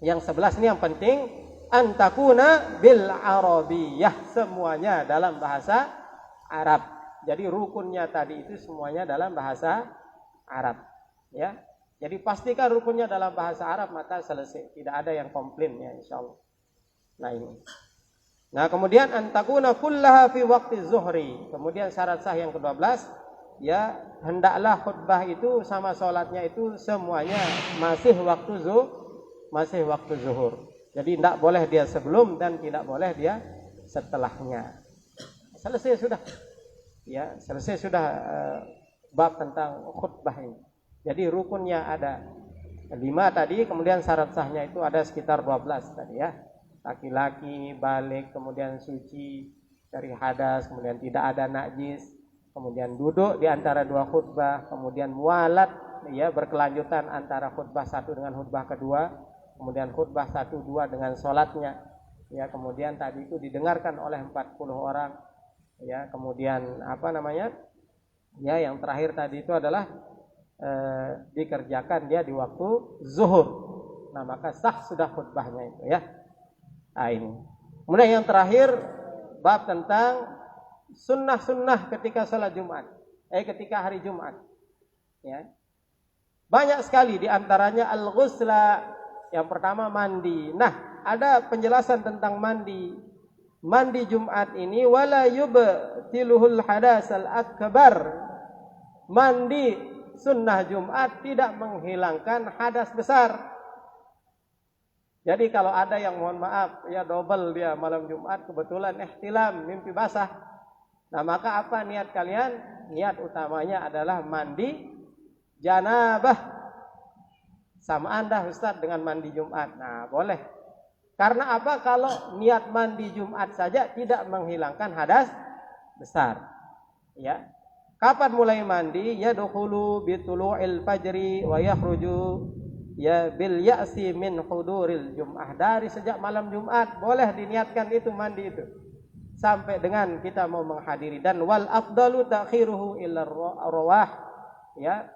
yang 11 ini yang penting, antakuna bil arabiyah, semuanya dalam bahasa Arab. Jadi rukunnya tadi itu semuanya dalam bahasa Arab ya. Jadi pastikan rukunnya dalam bahasa Arab, maka selesai, tidak ada yang komplain ya insyaallah. Nah, ini. Nah, kemudian antakuna kullaha fi waqti zuhri. Kemudian syarat sah yang ke-12 ya, hendaklah khutbah itu sama salatnya itu semuanya masih waktu zuhur. Jadi tidak boleh dia sebelum dan tidak boleh dia setelahnya. Selesai sudah. Ya, selesai sudah bab tentang khutbah ini. Jadi rukunnya ada 5 tadi, kemudian syarat sahnya itu ada sekitar 12 tadi ya. Laki-laki, balik, kemudian suci dari hadas, kemudian tidak ada najis, kemudian duduk di antara 2 khutbah, kemudian mualat ya, berkelanjutan antara khutbah 1 dengan khutbah kedua, kemudian khutbah 1, 2 dengan sholatnya ya, kemudian tadi itu didengarkan oleh 40 orang ya, kemudian apa namanya ya, yang terakhir tadi itu adalah dikerjakan dia di waktu zuhur. Nah, maka sah sudah khutbahnya itu ya. Nah, ini. Kemudian yang terakhir bab tentang sunnah-sunnah ketika salat Jumat. Ketika hari Jumat. Ya. Banyak sekali di antaranya al-ghusla. Yang pertama mandi. Nah, ada penjelasan tentang mandi. Mandi Jumat ini wala yubtiluhul hadasal akbar. Mandi sunnah Jumat tidak menghilangkan hadas besar. Jadi kalau ada yang mohon maaf ya double dia malam Jumat kebetulan ihtilam mimpi basah. Nah, maka apa niat kalian? Niat utamanya adalah mandi janabah. Sama Anda Ustaz dengan mandi Jumat. Nah, boleh. Karena apa? Kalau niat mandi Jumat saja tidak menghilangkan hadas besar. Ya. Kapan mulai mandi? Yadkhulu bitulu'il fajri wa yakhruju ya bil ya'si min huduril jum'ah. Dari sejak malam Jumat boleh diniatkan itu mandi itu. Sampai dengan kita mau menghadiri, dan wal afdalu ta'khiruhu ila rawah. Ya.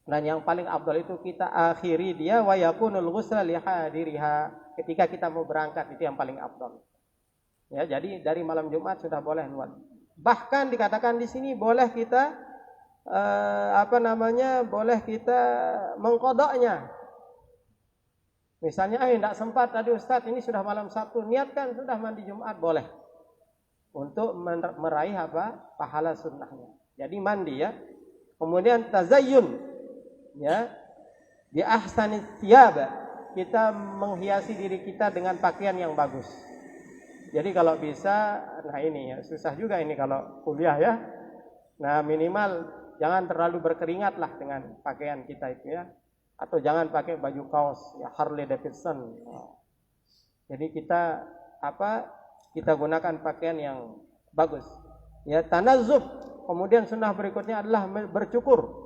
Dan yang paling afdal itu kita akhiri dia wa yakunul ghusla li hadiriha. Ketika kita mau berangkat itu yang paling afdal. Ya, jadi dari malam Jumat sudah boleh nuat. Bahkan dikatakan di sini boleh kita boleh kita mengqadanya. Misalnya tidak sempat tadi Ustaz, ini sudah malam Sabtu, niatkan sudah mandi Jumat, boleh. Untuk meraih pahala sunnahnya. Jadi mandi ya. Kemudian tazayyun. Ya, di ahsani thiyab, kita menghiasi diri kita dengan pakaian yang bagus. Jadi kalau bisa, nah ini ya susah juga ini kalau kuliah ya. Nah, minimal jangan terlalu berkeringat lah dengan pakaian kita itu ya. Atau jangan pakai baju kaos ya Harley Davidson. Jadi kita kita gunakan pakaian yang bagus. Ya, tanazzuf. Kemudian sunnah berikutnya adalah bercukur.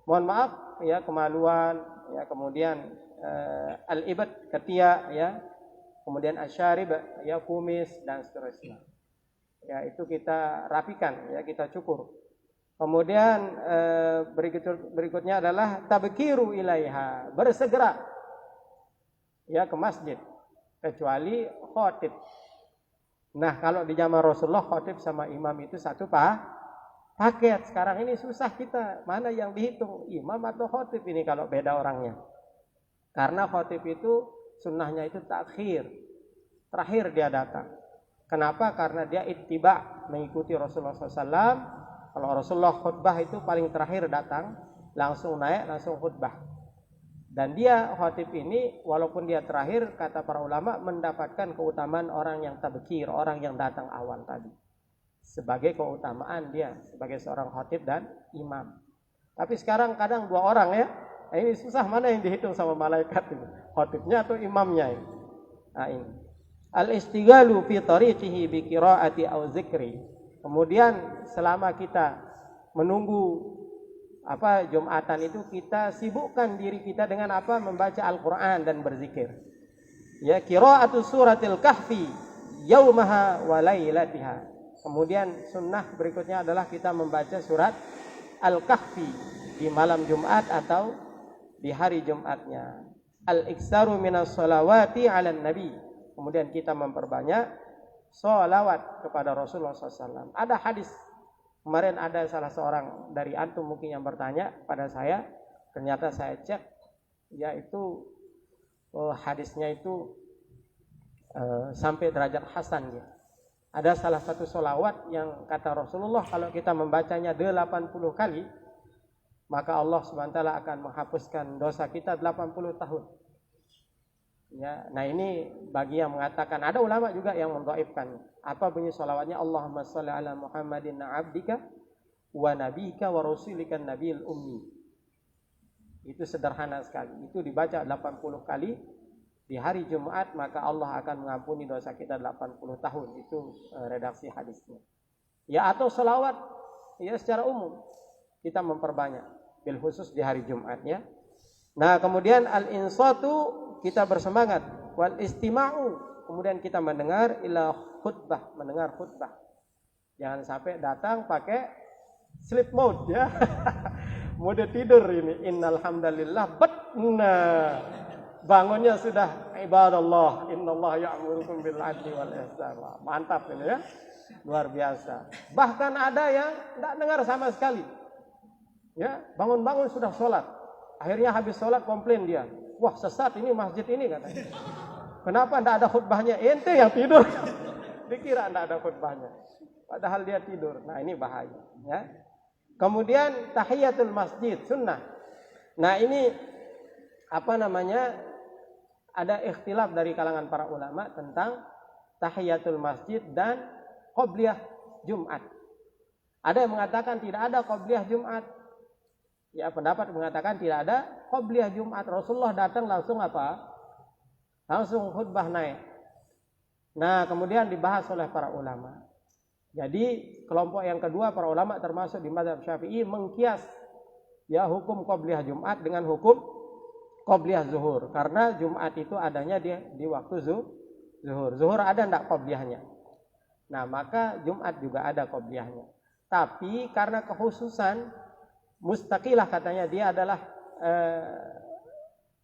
Mohon maaf ya kemaluan, ya kemudian al-ibad ketiak ya, kemudian asyarib ya kumis dan seterusnya. Ya itu kita rapikan ya, kita cukur. Kemudian berikutnya adalah tabkiru ilaiha, bersegera ya ke masjid kecuali khatib. Nah, kalau di zaman Rasulullah khatib sama imam itu satu paket. Sekarang ini susah kita, mana yang dihitung, imam atau khatib ini kalau beda orangnya. Karena khatib itu sunnahnya itu takhir, terakhir dia datang. Kenapa? Karena dia ittiba, mengikuti Rasulullah SAW. Kalau Rasulullah khutbah itu paling terakhir datang, langsung naik, langsung khutbah. Dan dia khatib ini walaupun dia terakhir, kata para ulama, mendapatkan keutamaan orang yang tabkir, orang yang datang awal tadi. Sebagai keutamaan dia sebagai seorang khatib dan imam. Tapi sekarang kadang dua orang ya. Nah, ini susah mana yang dihitung sama malaikat itu, khatibnya atau imamnya ini. Nah, ini al-istighalu fi tariqihi bi qiraati aw zikri. Kemudian selama kita menunggu Jumatan itu kita sibukkan diri kita dengan membaca Al-Qur'an dan berzikir. Ya, qiraatu suratil kahfi yaumaha wa lailatiha. Kemudian sunnah berikutnya adalah kita membaca surat Al-Kahfi di malam Jumat atau di hari Jumatnya. Al-iktsaru minas sholawati 'alan nabi. Kemudian kita memperbanyak sholawat kepada Rasulullah SAW. Ada hadis, kemarin ada salah seorang dari antum mungkin yang bertanya pada saya, ternyata saya cek, yaitu hadisnya itu sampai derajat hasan gitu. Ada salah satu sholawat yang kata Rasulullah kalau kita membacanya 80 kali, maka Allah SWT akan menghapuskan dosa kita 80 tahun. Ya, nah ini bagi yang mengatakan, ada ulama juga yang mendhaifkan. Apa bunyi sholawatnya? Allahumma sholli ala Muhammadin abdika wa nabika wa rasulika nabiyil ummi. Itu sederhana sekali. Itu dibaca 80 kali di hari Jumat, maka Allah akan mengampuni dosa kita 80 tahun. Itu redaksi hadisnya. Ya, atau sholawat ya secara umum kita memperbanyak, bil khusus di hari Jumat ya. Nah, kemudian al-insatu, kita bersemangat, wal istima'u, kemudian kita mendengar ila khutbah, mendengar khutbah. Jangan sampai datang pakai sleep mode ya. Mode tidur ini. Innal hamdalillah benar. Bangunnya sudah ibadallah, innallaha ya'murukum bil 'adli wal ihsan. Mantap ini ya. Luar biasa. Bahkan ada yang enggak dengar sama sekali. Ya, bangun-bangun sudah sholat. Akhirnya habis sholat komplain dia. Wah, sesat ini masjid ini katanya. Kenapa enggak ada khutbahnya? Ente yang tidur. Dikira enggak ada khutbahnya. Padahal dia tidur. Nah, ini bahaya, ya. Kemudian tahiyatul masjid sunnah. Nah, ini apa namanya? Ada ikhtilaf dari kalangan para ulama tentang tahiyatul masjid dan qobliyah Jumat. Ada yang mengatakan tidak ada qobliyah Jumat. Ya, pendapat mengatakan tidak ada qobliyah Jumat. Rasulullah datang langsung apa? Langsung khutbah naik. Nah, kemudian dibahas oleh para ulama. Jadi, kelompok yang kedua para ulama termasuk di mazhab Syafi'i mengkias ya hukum qobliyah Jumat dengan hukum qobliyah zuhur. Karena Jumat itu adanya di waktu zuhur. Zuhur ada enggak qobliyahnya? Nah, maka Jumat juga ada qobliyahnya. Tapi karena kekhususan mustaqilah katanya dia adalah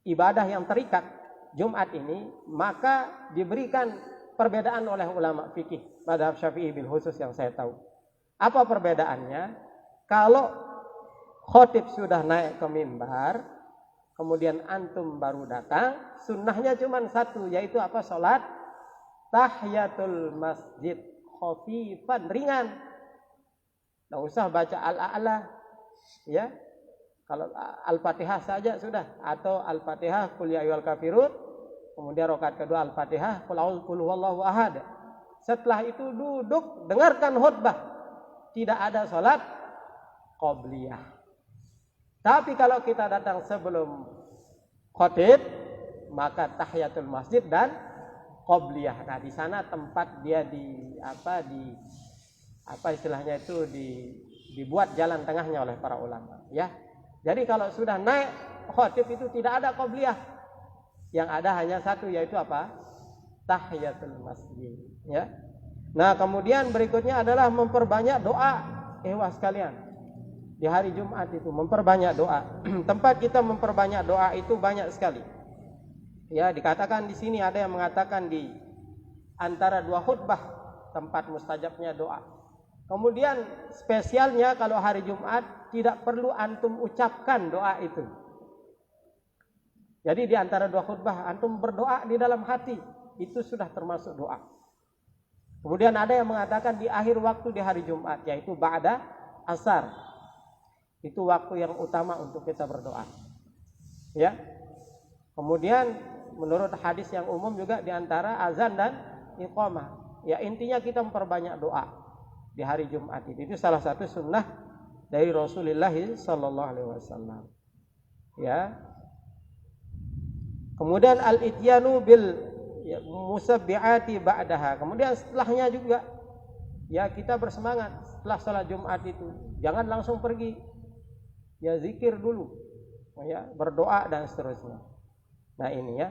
ibadah yang terikat Jumat ini, maka diberikan perbedaan oleh ulama fikih mazhab Syafi'i bil khusus yang saya tahu. Apa perbedaannya? Kalau khotib sudah naik ke mimbar, kemudian antum baru datang, sunnahnya cuma satu, yaitu apa? Salat tahiyatul masjid khafifan, ringan. Tidak usah baca al-a'la, ya. Kalau al-Fatihah saja sudah, atau al-Fatihah qul ya ayyuhal kafirun, kemudian rakaat kedua al-Fatihah qul huwallahu ahad. Setelah itu duduk dengarkan khutbah. Tidak ada salat qobliyah. Tapi kalau kita datang sebelum khatib, maka tahiyatul masjid dan qobliyah. Nah, di sana tempat dia istilahnya itu dibuat jalan tengahnya oleh para ulama, ya. Jadi kalau sudah naik khatib itu tidak ada qobliyah. Yang ada hanya satu, yaitu apa? Tahiyatul masjid, ya. Nah, kemudian berikutnya adalah memperbanyak doa. Wah sekalian, di hari Jumat itu memperbanyak doa. Tempat kita memperbanyak doa itu banyak sekali. Ya, dikatakan di sini ada yang mengatakan di antara dua khutbah tempat mustajabnya doa. Kemudian spesialnya kalau hari Jumat tidak perlu antum ucapkan doa itu. Jadi di antara dua khutbah antum berdoa di dalam hati, itu sudah termasuk doa. Kemudian ada yang mengatakan di akhir waktu di hari Jumat, yaitu ba'da asar. Itu waktu yang utama untuk kita berdoa. Ya. Kemudian menurut hadis yang umum juga di antara azan dan iqamah. Ya, intinya kita memperbanyak doa di hari Jumat itu. Itu salah satu sunnah dari Rasulullah sallallahu alaihi wasallam. Ya. Kemudian al-ityanu bil musabbi'ati ba'daha. Kemudian setelahnya juga ya kita bersemangat setelah salat Jumat itu. Jangan langsung pergi. Ya, zikir dulu. Ya, berdoa dan seterusnya. Nah, ini ya.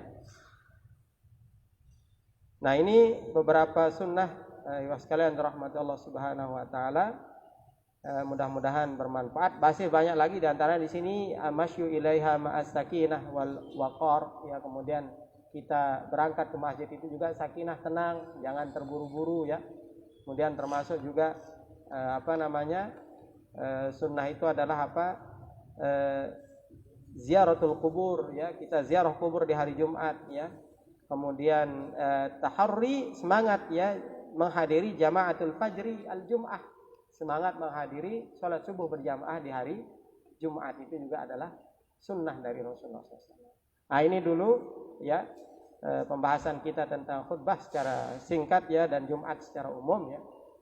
Nah, ini beberapa sunnah sekalian rahmat Allah Subhanahu wa taala. Mudah-mudahan bermanfaat. Masih banyak lagi di antara di sini masyu ilaiha ma'as sakinah wal waqar. Ya, kemudian kita berangkat ke masjid itu juga sakinah, tenang, jangan terburu-buru ya. Kemudian termasuk juga sunnah itu adalah ziaratul kubur ya, kita ziarah kubur di hari Jumat ya. Kemudian taharri, semangat ya menghadiri jamaatul fajri al-jum'ah, semangat menghadiri salat subuh berjamaah di hari Jumat, itu juga adalah sunnah dari Rasulullah SAW. Nah, ini dulu ya pembahasan kita tentang khutbah secara singkat ya, dan Jumat secara umum ya.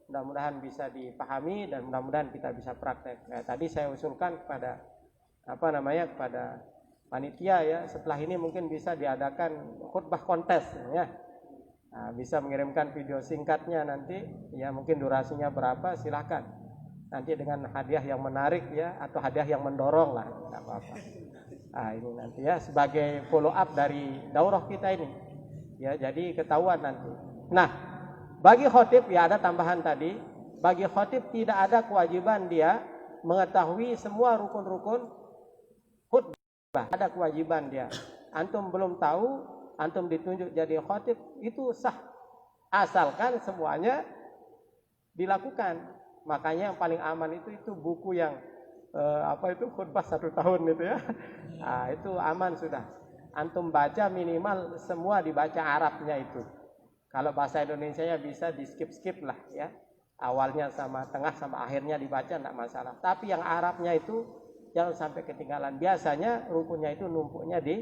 Mudah-mudahan bisa dipahami dan mudah-mudahan kita bisa praktek. Nah, tadi saya usulkan kepada kepada panitia ya, setelah ini mungkin bisa diadakan khutbah kontes ya. Nah, bisa mengirimkan video singkatnya nanti ya, mungkin durasinya berapa silahkan. Nanti dengan hadiah yang menarik ya, atau hadiah yang mendorong lah, enggak apa-apa. Nah, ini nanti ya sebagai follow up dari daurah kita ini. Ya, jadi ketahuan nanti. Nah, bagi khotib ya ada tambahan tadi, bagi khotib tidak ada kewajiban dia mengetahui semua rukun-rukun khutbah. Ada kewajiban dia. Antum belum tahu, antum ditunjuk jadi khatib, itu sah. Asalkan semuanya dilakukan. Makanya yang paling aman itu buku yang khutbah 1 tahun itu ya. Nah, itu aman sudah. Antum baca minimal semua dibaca Arabnya itu. Kalau bahasa Indonesianya bisa di skip lah ya. Awalnya sama tengah sama akhirnya dibaca enggak masalah. Tapi yang Arabnya itu jangan sampai ketinggalan. Biasanya rukunnya itu numpuknya di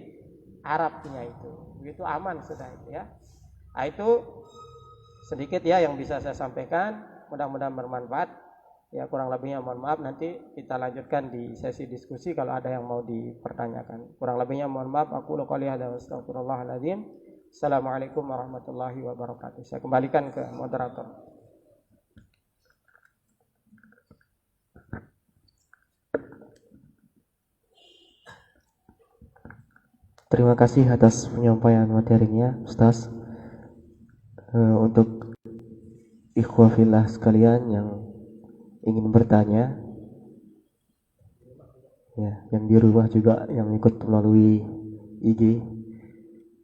Arabnya itu. Begitu aman sudah itu ya. Nah, itu sedikit ya yang bisa saya sampaikan. Mudah-mudahan bermanfaat. Ya, kurang lebihnya mohon maaf, nanti kita lanjutkan di sesi diskusi kalau ada yang mau dipertanyakan. Kurang lebihnya mohon maaf. Aku qouli hadza wa astaghfirullahaladzim. Assalamualaikum warahmatullahi wabarakatuh. Saya kembalikan ke moderator. Terima kasih atas penyampaian materinya, Ustaz. Untuk ikhwah fillah sekalian yang ingin bertanya, ya, yang di rumah juga yang ikut melalui IG,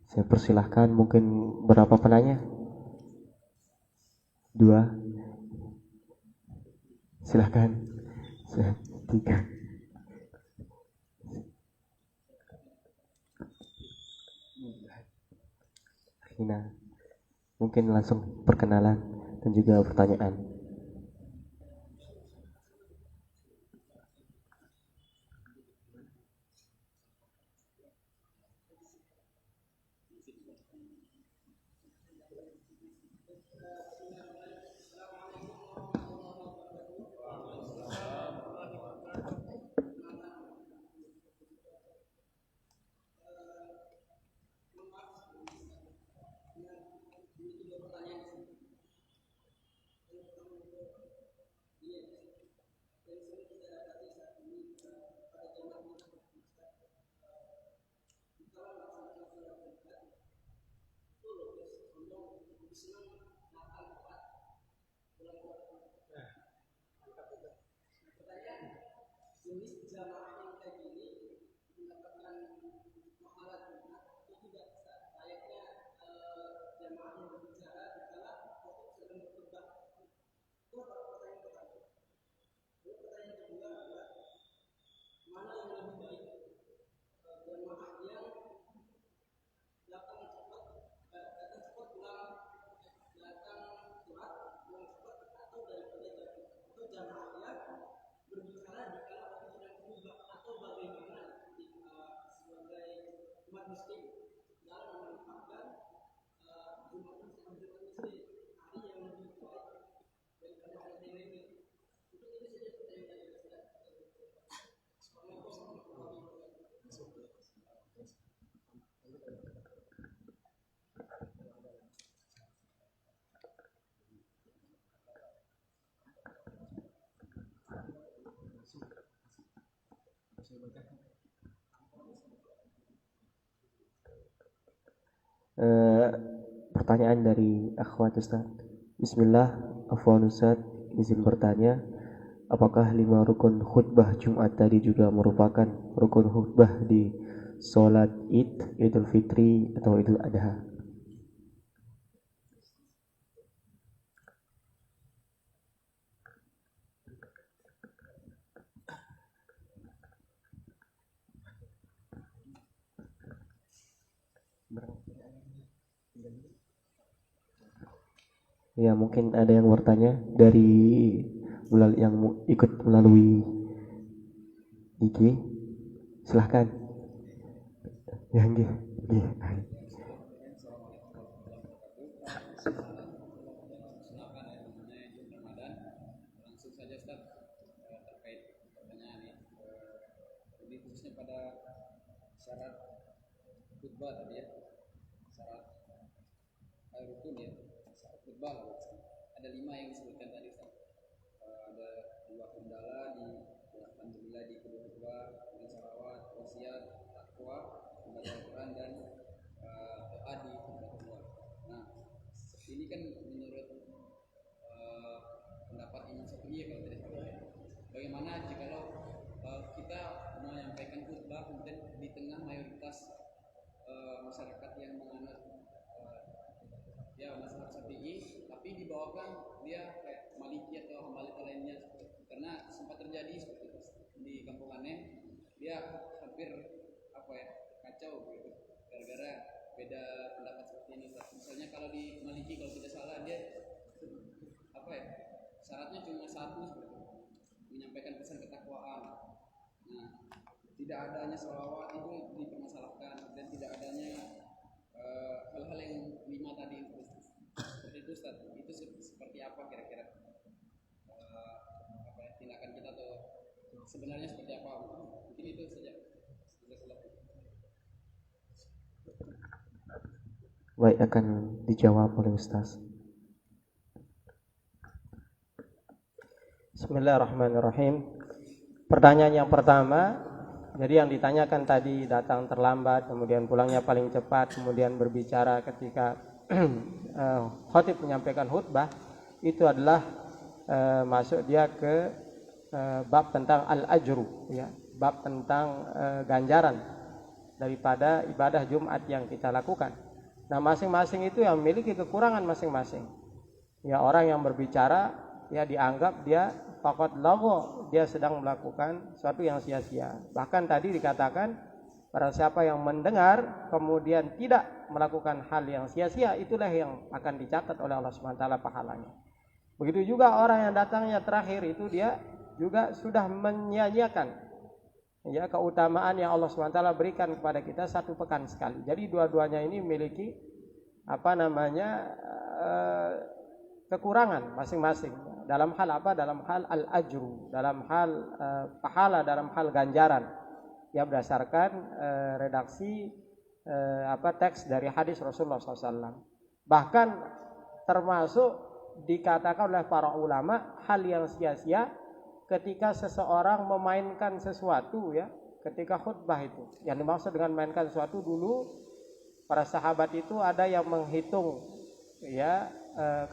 saya persilahkan. Mungkin berapa penanya? 2. Silahkan. 3. Nah, mungkin langsung perkenalan dan juga pertanyaan. Pertanyaan dari akhwat Ustaz. Bismillah, afwan Ustaz, izin bertanya, apakah 5 rukun khutbah Jumat tadi juga merupakan rukun khutbah di sholat Id, Idul Fitri atau Idul Adha? Ya, mungkin ada yang bertanya dari yang ikut melalui IG. Silahkan. Ya, nggih. Langsung saja Ustaz, terkait pertanyaan ini, lebih khususnya pada syarat khutbah tadi ya, syarat rukun ya, syarat khutbah ada 5 yang disebutkan tadi Ustaz. Ada 2 kendala di alhamdulillah di kedua khutbah, kemudian salawat, wasiat, takwa, membaca Al-Quran dan doa di khutbah. Nah, ini kan menurut pendapat Imam Syafi'i kalau tidak salah. Bagaimana jika dibawakan dia kayak Maliki atau Hambali lainnya, karena sempat terjadi seperti itu di kampung aneh, dia hampir kacau gitu gara-gara beda pendapat seperti ini. Misalnya kalau di Maliki kalau tidak salah dia syaratnya cuma satu seperti itu, menyampaikan pesan ketakwaan. Nah, tidak adanya sholawat itu dipermasalahkan, dan tidak adanya hal-hal yang 5 tadi seperti itu Ustaz. Itu seperti apa kira-kira tindakan kita atau sebenarnya seperti apa? Mungkin itu saja. Baik, akan dijawab oleh Ustaz. Bismillahirrahmanirrahim. Pertanyaan yang pertama, jadi yang ditanyakan tadi datang terlambat, kemudian pulangnya paling cepat, kemudian berbicara ketika khatib menyampaikan khutbah, itu adalah masuk dia ke bab tentang al-ajru, ya, bab tentang ganjaran daripada ibadah Jumat yang kita lakukan. Nah, masing-masing itu yang memiliki kekurangan masing-masing. Ya, orang yang berbicara ya dianggap dia faqad lagha, dia sedang melakukan sesuatu yang sia-sia. Bahkan tadi dikatakan barang siapa yang mendengar kemudian tidak melakukan hal yang sia-sia, itulah yang akan dicatat oleh Allah SWT pahalanya. Begitu juga orang yang datangnya terakhir, itu dia juga sudah menyia-nyiakan ya keutamaan yang Allah SWT berikan kepada kita 1 pekan sekali. Jadi dua-duanya ini memiliki kekurangan masing-masing. Dalam hal apa? Dalam hal al-ajru, dalam hal pahala, dalam hal ganjaran. Ya, berdasarkan redaksi teks dari hadis Rasulullah SAW. Bahkan termasuk dikatakan oleh para ulama hal yang sia-sia ketika seseorang memainkan sesuatu, ya, ketika khutbah itu. Yang dimaksud dengan mainkan sesuatu, dulu para sahabat itu ada yang menghitung ya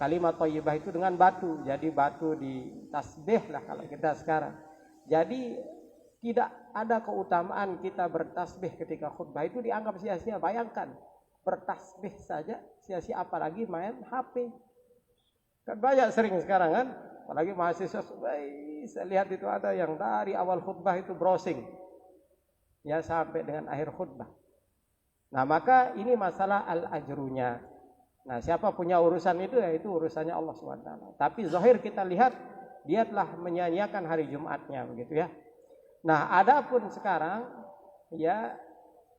kalimat thayyibah itu dengan batu. Jadi batu ditasbih lah kalau kita sekarang. Jadi tidak ada keutamaan kita bertasbih ketika khutbah, itu dianggap sia-sia. Bayangkan bertasbih saja sia-sia, apalagi main HP. Kan banyak sering sekarang kan, apalagi mahasiswa. Saya lihat itu ada yang dari awal khutbah itu browsing ya sampai dengan akhir khutbah. Nah, maka ini masalah al-ajrunya. Nah, siapa punya urusan itu, ya itu urusannya Allah SWT. Tapi zahir kita lihat dia telah menyanyiakan hari Jumatnya, begitu ya. Nah, adapun sekarang ya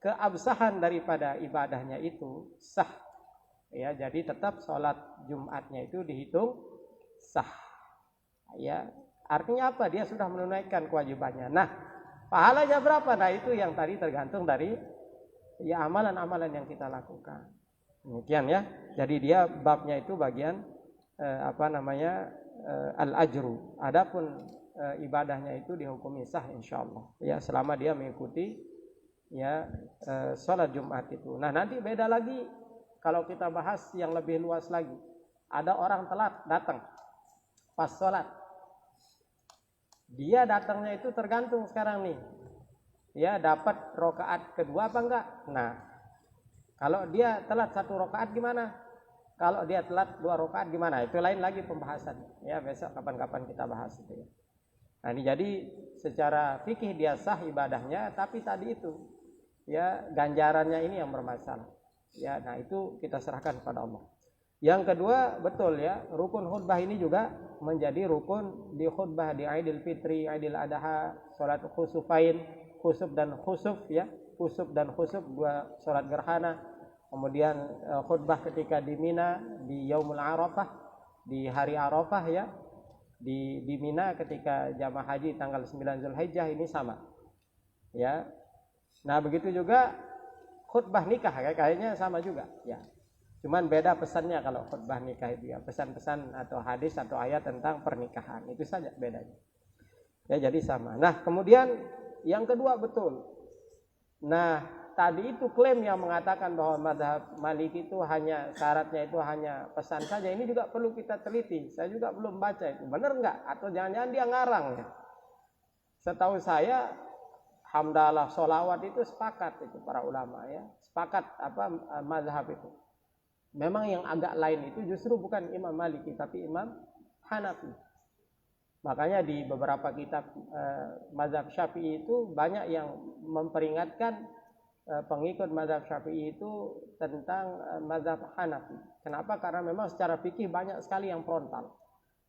keabsahan daripada ibadahnya itu sah. Ya, jadi tetap sholat Jumatnya itu dihitung sah. Ya, artinya apa? Dia sudah menunaikan kewajibannya. Nah, pahalanya berapa? Nah, itu yang tadi tergantung dari ya amalan-amalan yang kita lakukan. Demikian ya. Jadi dia babnya itu bagian al-ajru. Adapun ibadahnya itu dihukumi sah insyaallah. Ya, selama dia mengikuti ya salat Jumat itu. Nah, nanti beda lagi kalau kita bahas yang lebih luas lagi. Ada orang telat datang pas salat. Dia datangnya itu tergantung sekarang nih. Ya, dapat rakaat kedua apa enggak? Nah, kalau dia telat 1 rakaat gimana? Kalau dia telat 2 rakaat gimana? Itu lain lagi pembahasan. Ya, besok kapan-kapan kita bahas itu ya. Nah, ini jadi secara fikih dia sah ibadahnya, tapi tadi itu ya ganjarannya ini yang bermasalah. Ya, nah itu kita serahkan kepada Allah. Yang kedua, betul ya, rukun khutbah ini juga menjadi rukun di khutbah di Idul Fitri, Idul Adha, salat khusufain, khusuf dan khusuf ya, khusuf dan khusuf, 2 salat gerhana. Kemudian khutbah ketika di Mina di Yaumul Arafah, di hari Arafah ya. Di Mina ketika jamaah haji tanggal 9 Zulhijjah ini sama. Ya. Nah, begitu juga khutbah nikah kayaknya sama juga ya. Cuman beda pesannya kalau khutbah nikah itu ya, pesan-pesan atau hadis atau ayat tentang pernikahan, itu saja bedanya. Ya, jadi sama. Nah, kemudian yang kedua betul. Nah, tadi itu klaim yang mengatakan bahwa mazhab Maliki itu hanya syaratnya itu hanya pesan saja. Ini juga perlu kita teliti. Saya juga belum baca itu. Benar enggak? Atau jangan-jangan dia ngarang ya. Setahu saya hamdalah sholawat itu sepakat itu para ulama ya. Sepakat mazhab itu. Memang yang agak lain itu justru bukan Imam Maliki tapi Imam Hanafi. Makanya di beberapa kitab mazhab Syafi'i itu banyak yang memperingatkan pengikut mazhab Syafi'i itu tentang mazhab Hanafi. Kenapa? Karena memang secara fikih banyak sekali yang frontal.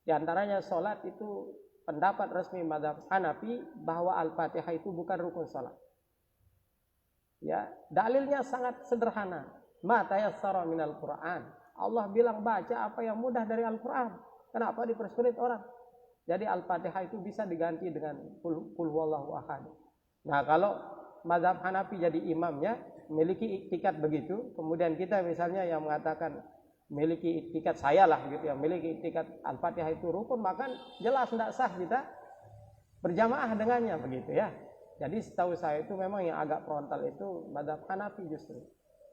Di antaranya salat itu pendapat resmi mazhab Hanafi bahwa Al-Fatihah itu bukan rukun salat. Ya, dalilnya sangat sederhana. Ma tayassara minal Qur'an. Allah bilang baca apa yang mudah dari Al-Qur'an. Kenapa dipersulit orang? Jadi Al-Fatihah itu bisa diganti dengan Qul huwallahu ahad. Nah, kalau mazhab Hanafi jadi imamnya, memiliki iktikat begitu, kemudian kita misalnya yang mengatakan memiliki iktikat saya lah gitu ya, memiliki iktikat Al-Fatihah itu rukun, maka jelas tidak sah kita berjamaah dengannya begitu ya. Jadi setahu saya itu memang yang agak frontal itu mazhab Hanafi justru.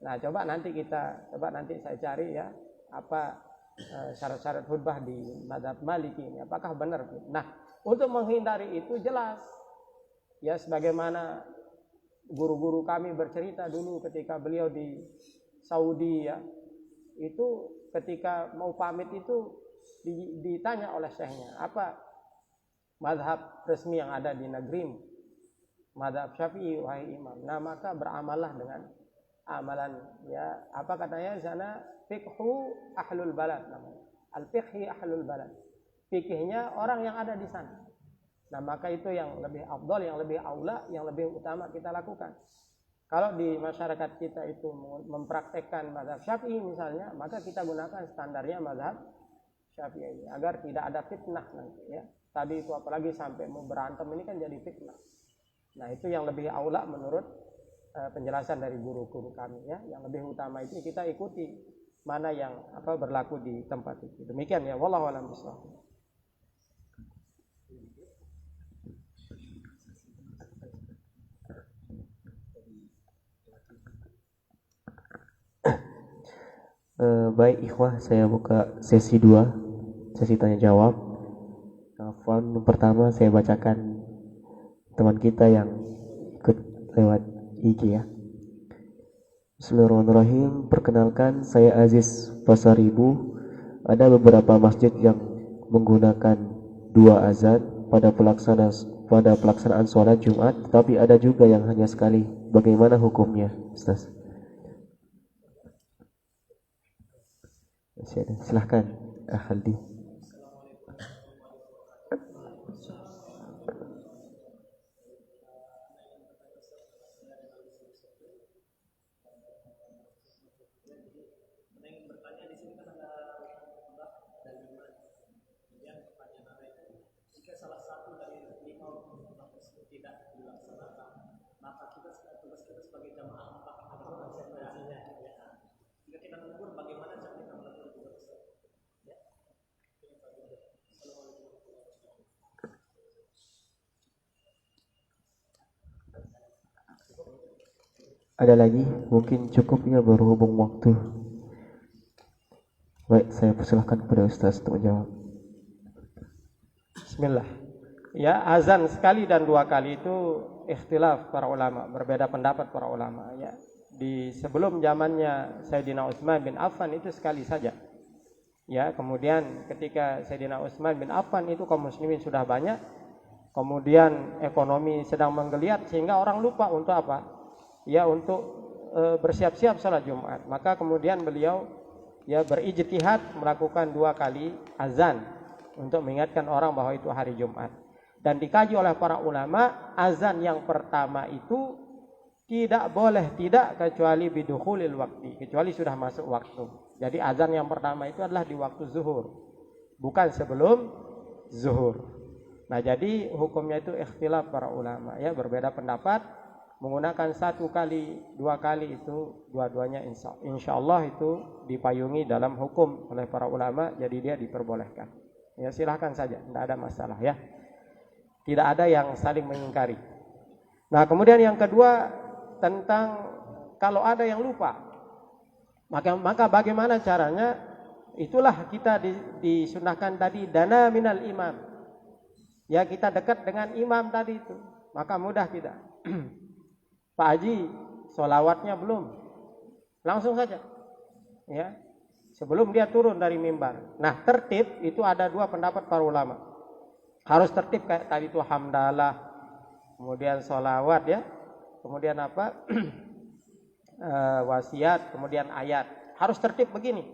Nah, coba nanti saya cari ya apa syarat-syarat khutbah di mazhab Maliki ini apakah benar. Nah, untuk menghindari itu jelas ya, sebagaimana guru-guru kami bercerita dulu ketika beliau di Saudi ya, itu ketika mau pamit itu ditanya oleh syekhnya, apa mazhab resmi yang ada di negerimu? Mazhab Syafi'i wahai imam. Nah, maka beramallah dengan amalan ya, apa katanya di sana, fiqhu ahlul balad namanya. Al-fiqhi ahlul balad. Fikihnya orang yang ada di sana. Nah, maka itu yang lebih afdal, yang lebih aula, yang lebih utama kita lakukan. Kalau di masyarakat kita itu mempraktekkan mazhab Syafi'i misalnya, maka kita gunakan standarnya mazhab Syafi'i agar tidak ada fitnah nanti ya. Tadi itu apalagi sampai mau berantem ini kan jadi fitnah. Nah, itu yang lebih aula menurut penjelasan dari guru-guru kami ya. Yang lebih utama itu kita ikuti mana yang berlaku di tempat itu. Demikian ya, wallahu a'lam bishawab. Baik ikhwah, saya buka sesi 2, sesi tanya jawab. Telepon pertama saya bacakan teman kita yang ikut lewat IG ya. Bismillahirrahmanirrahim. Perkenalkan, saya Aziz Pasaribu. Ada beberapa masjid yang menggunakan 2 azan pada pelaksanaan sholat Jumat, tetapi ada juga yang hanya sekali. Bagaimana hukumnya, Ustaz? Silahkan, Khaldi. Ada lagi? Mungkin cukupnya berhubung waktu. Baik, saya persilahkan kepada Ustaz untuk menjawab. Bismillah. Ya, azan sekali dan 2 kali itu ikhtilaf para ulama, berbeda pendapat para ulama ya. Di sebelum zamannya Sayyidina Utsman bin Affan itu sekali saja. Ya, kemudian ketika Sayyidina Utsman bin Affan itu kaum muslimin sudah banyak, kemudian ekonomi sedang menggeliat sehingga orang lupa untuk apa? Ya, untuk bersiap-siap salat Jumat. Maka kemudian beliau ya berijtihad melakukan 2 kali azan untuk mengingatkan orang bahwa itu hari Jumat. Dan dikaji oleh para ulama, azan yang pertama itu tidak boleh tidak kecuali bidukhulil waqti, kecuali sudah masuk waktu. Jadi azan yang pertama itu adalah di waktu zuhur, bukan sebelum zuhur. Nah, jadi hukumnya itu ikhtilaf para ulama ya, berbeda pendapat. Menggunakan 1 kali, 2 kali itu dua-duanya insya Allah itu dipayungi dalam hukum oleh para ulama, jadi dia diperbolehkan. Ya, silahkan saja, tidak ada masalah ya. Tidak ada yang saling mengingkari. Nah, kemudian yang kedua tentang kalau ada yang lupa, maka bagaimana caranya? Itulah kita disunahkan tadi dana minal imam. Ya, kita dekat dengan imam tadi itu, maka mudah kita. Pak Haji, sholawatnya belum? Langsung saja. Ya, sebelum dia turun dari mimbar. Nah, tertib itu ada dua pendapat para ulama. Harus tertib kayak tadi itu hamdalah, kemudian sholawat ya, kemudian apa wasiat, kemudian ayat. Harus tertib begini.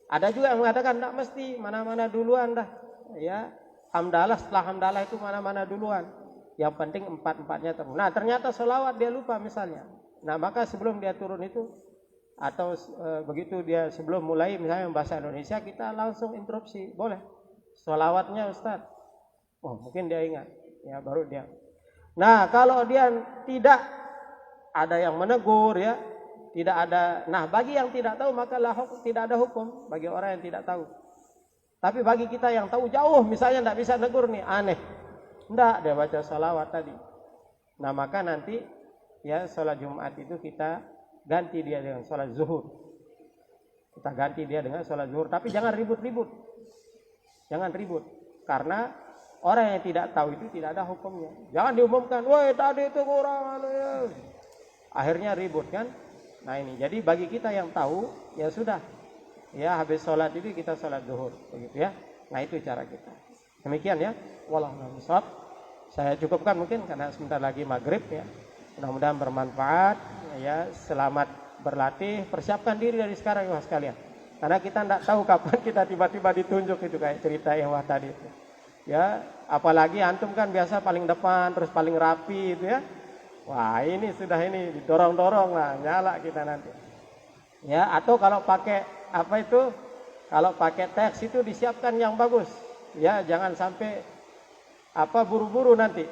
Ada juga yang mengatakan tidak mesti mana-mana duluan dah. Ya, hamdalah setelah hamdalah itu mana-mana duluan. Yang penting empat-empatnya terus. Nah, ternyata sholawat dia lupa misalnya. Nah, maka sebelum dia turun itu atau begitu dia sebelum mulai misalnya bahasa Indonesia, kita langsung interupsi, boleh sholawatnya Ustaz. Oh, mungkin dia ingat ya, baru dia. Nah, kalau dia tidak ada yang menegur ya, tidak ada. Nah, bagi yang tidak tahu maka tidak ada hukum bagi orang yang tidak tahu. Tapi bagi kita yang tahu jauh misalnya tidak bisa negur nih, aneh, enggak dia baca sholawat tadi. Nah, maka nanti ya sholat Jumat itu kita ganti dia dengan sholat zuhur. Kita ganti dia dengan sholat zuhur. Tapi jangan ribut-ribut. Jangan ribut. Karena orang yang tidak tahu itu tidak ada hukumnya. Jangan diumumkan, woi tadi itu kurang. Akhirnya ribut kan. Nah ini. Jadi bagi kita yang tahu, ya sudah. Ya habis sholat itu kita sholat zuhur. Begitu ya. Nah itu cara kita. Demikian ya. Wallahu a'lam bishawab. Saya cukupkan mungkin karena sebentar lagi maghrib ya. Mudah-mudahan bermanfaat. Ya, selamat berlatih, persiapkan diri dari sekarang ya sekalian. Karena kita tidak tahu kapan kita tiba-tiba ditunjuk itu kayak cerita yang tadi itu. Ya, apalagi antum kan biasa paling depan terus paling rapi itu ya. Wah, ini sudah ini didorong-dorong lah, nyala kita nanti. Ya, atau kalau pakai apa itu? Kalau pakai teks itu disiapkan yang bagus. Ya, jangan sampai apa buru-buru nanti.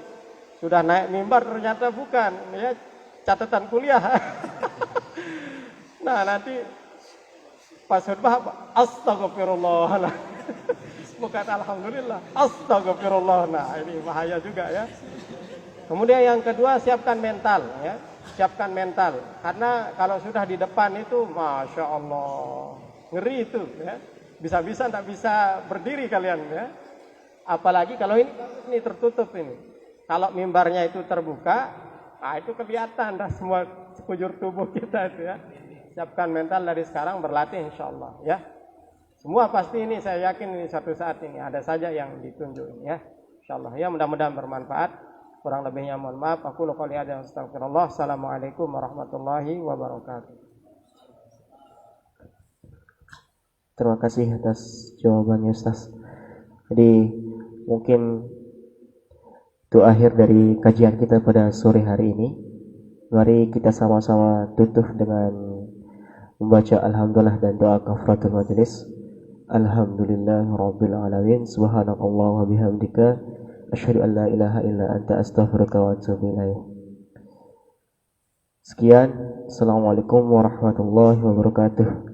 Sudah naik mimbar ternyata bukan, ya. Catatan kuliah. Nah nanti pas khutbah astagfirullah. Bukan alhamdulillah, astagfirullah. Nah ini bahaya juga ya. Kemudian yang kedua siapkan mental ya. Siapkan mental. Karena kalau sudah di depan itu Masya Allah ngeri itu ya. Bisa-bisa tidak bisa berdiri kalian ya. Apalagi kalau ini tertutup ini. Kalau mimbarnya itu terbuka, nah itu kelihatan dah semua sekujur tubuh kita itu ya. Siapkan mental dari sekarang berlatih insyaallah ya. Semua pasti ini saya yakin ini suatu saat ini ada saja yang ditunjuk ya. Insyaallah ya, mudah-mudahan bermanfaat. Kurang lebihnya mohon maaf. Aku qouli hadza astagfirullah. Assalamualaikum warahmatullahi wabarakatuh. Terima kasih atas jawabannya Ustaz. Jadi mungkin itu akhir dari kajian kita pada sore hari ini. Mari kita sama-sama tutup dengan membaca alhamdulillah dan doa kafaratul majelis. Alhamdulillahirabbil alamin. Subhanakallah wa bihamdika asyhadu an la ilaha illa anta astaghfiruka wa atubu ilaik. Sekian, assalamualaikum warahmatullahi wabarakatuh.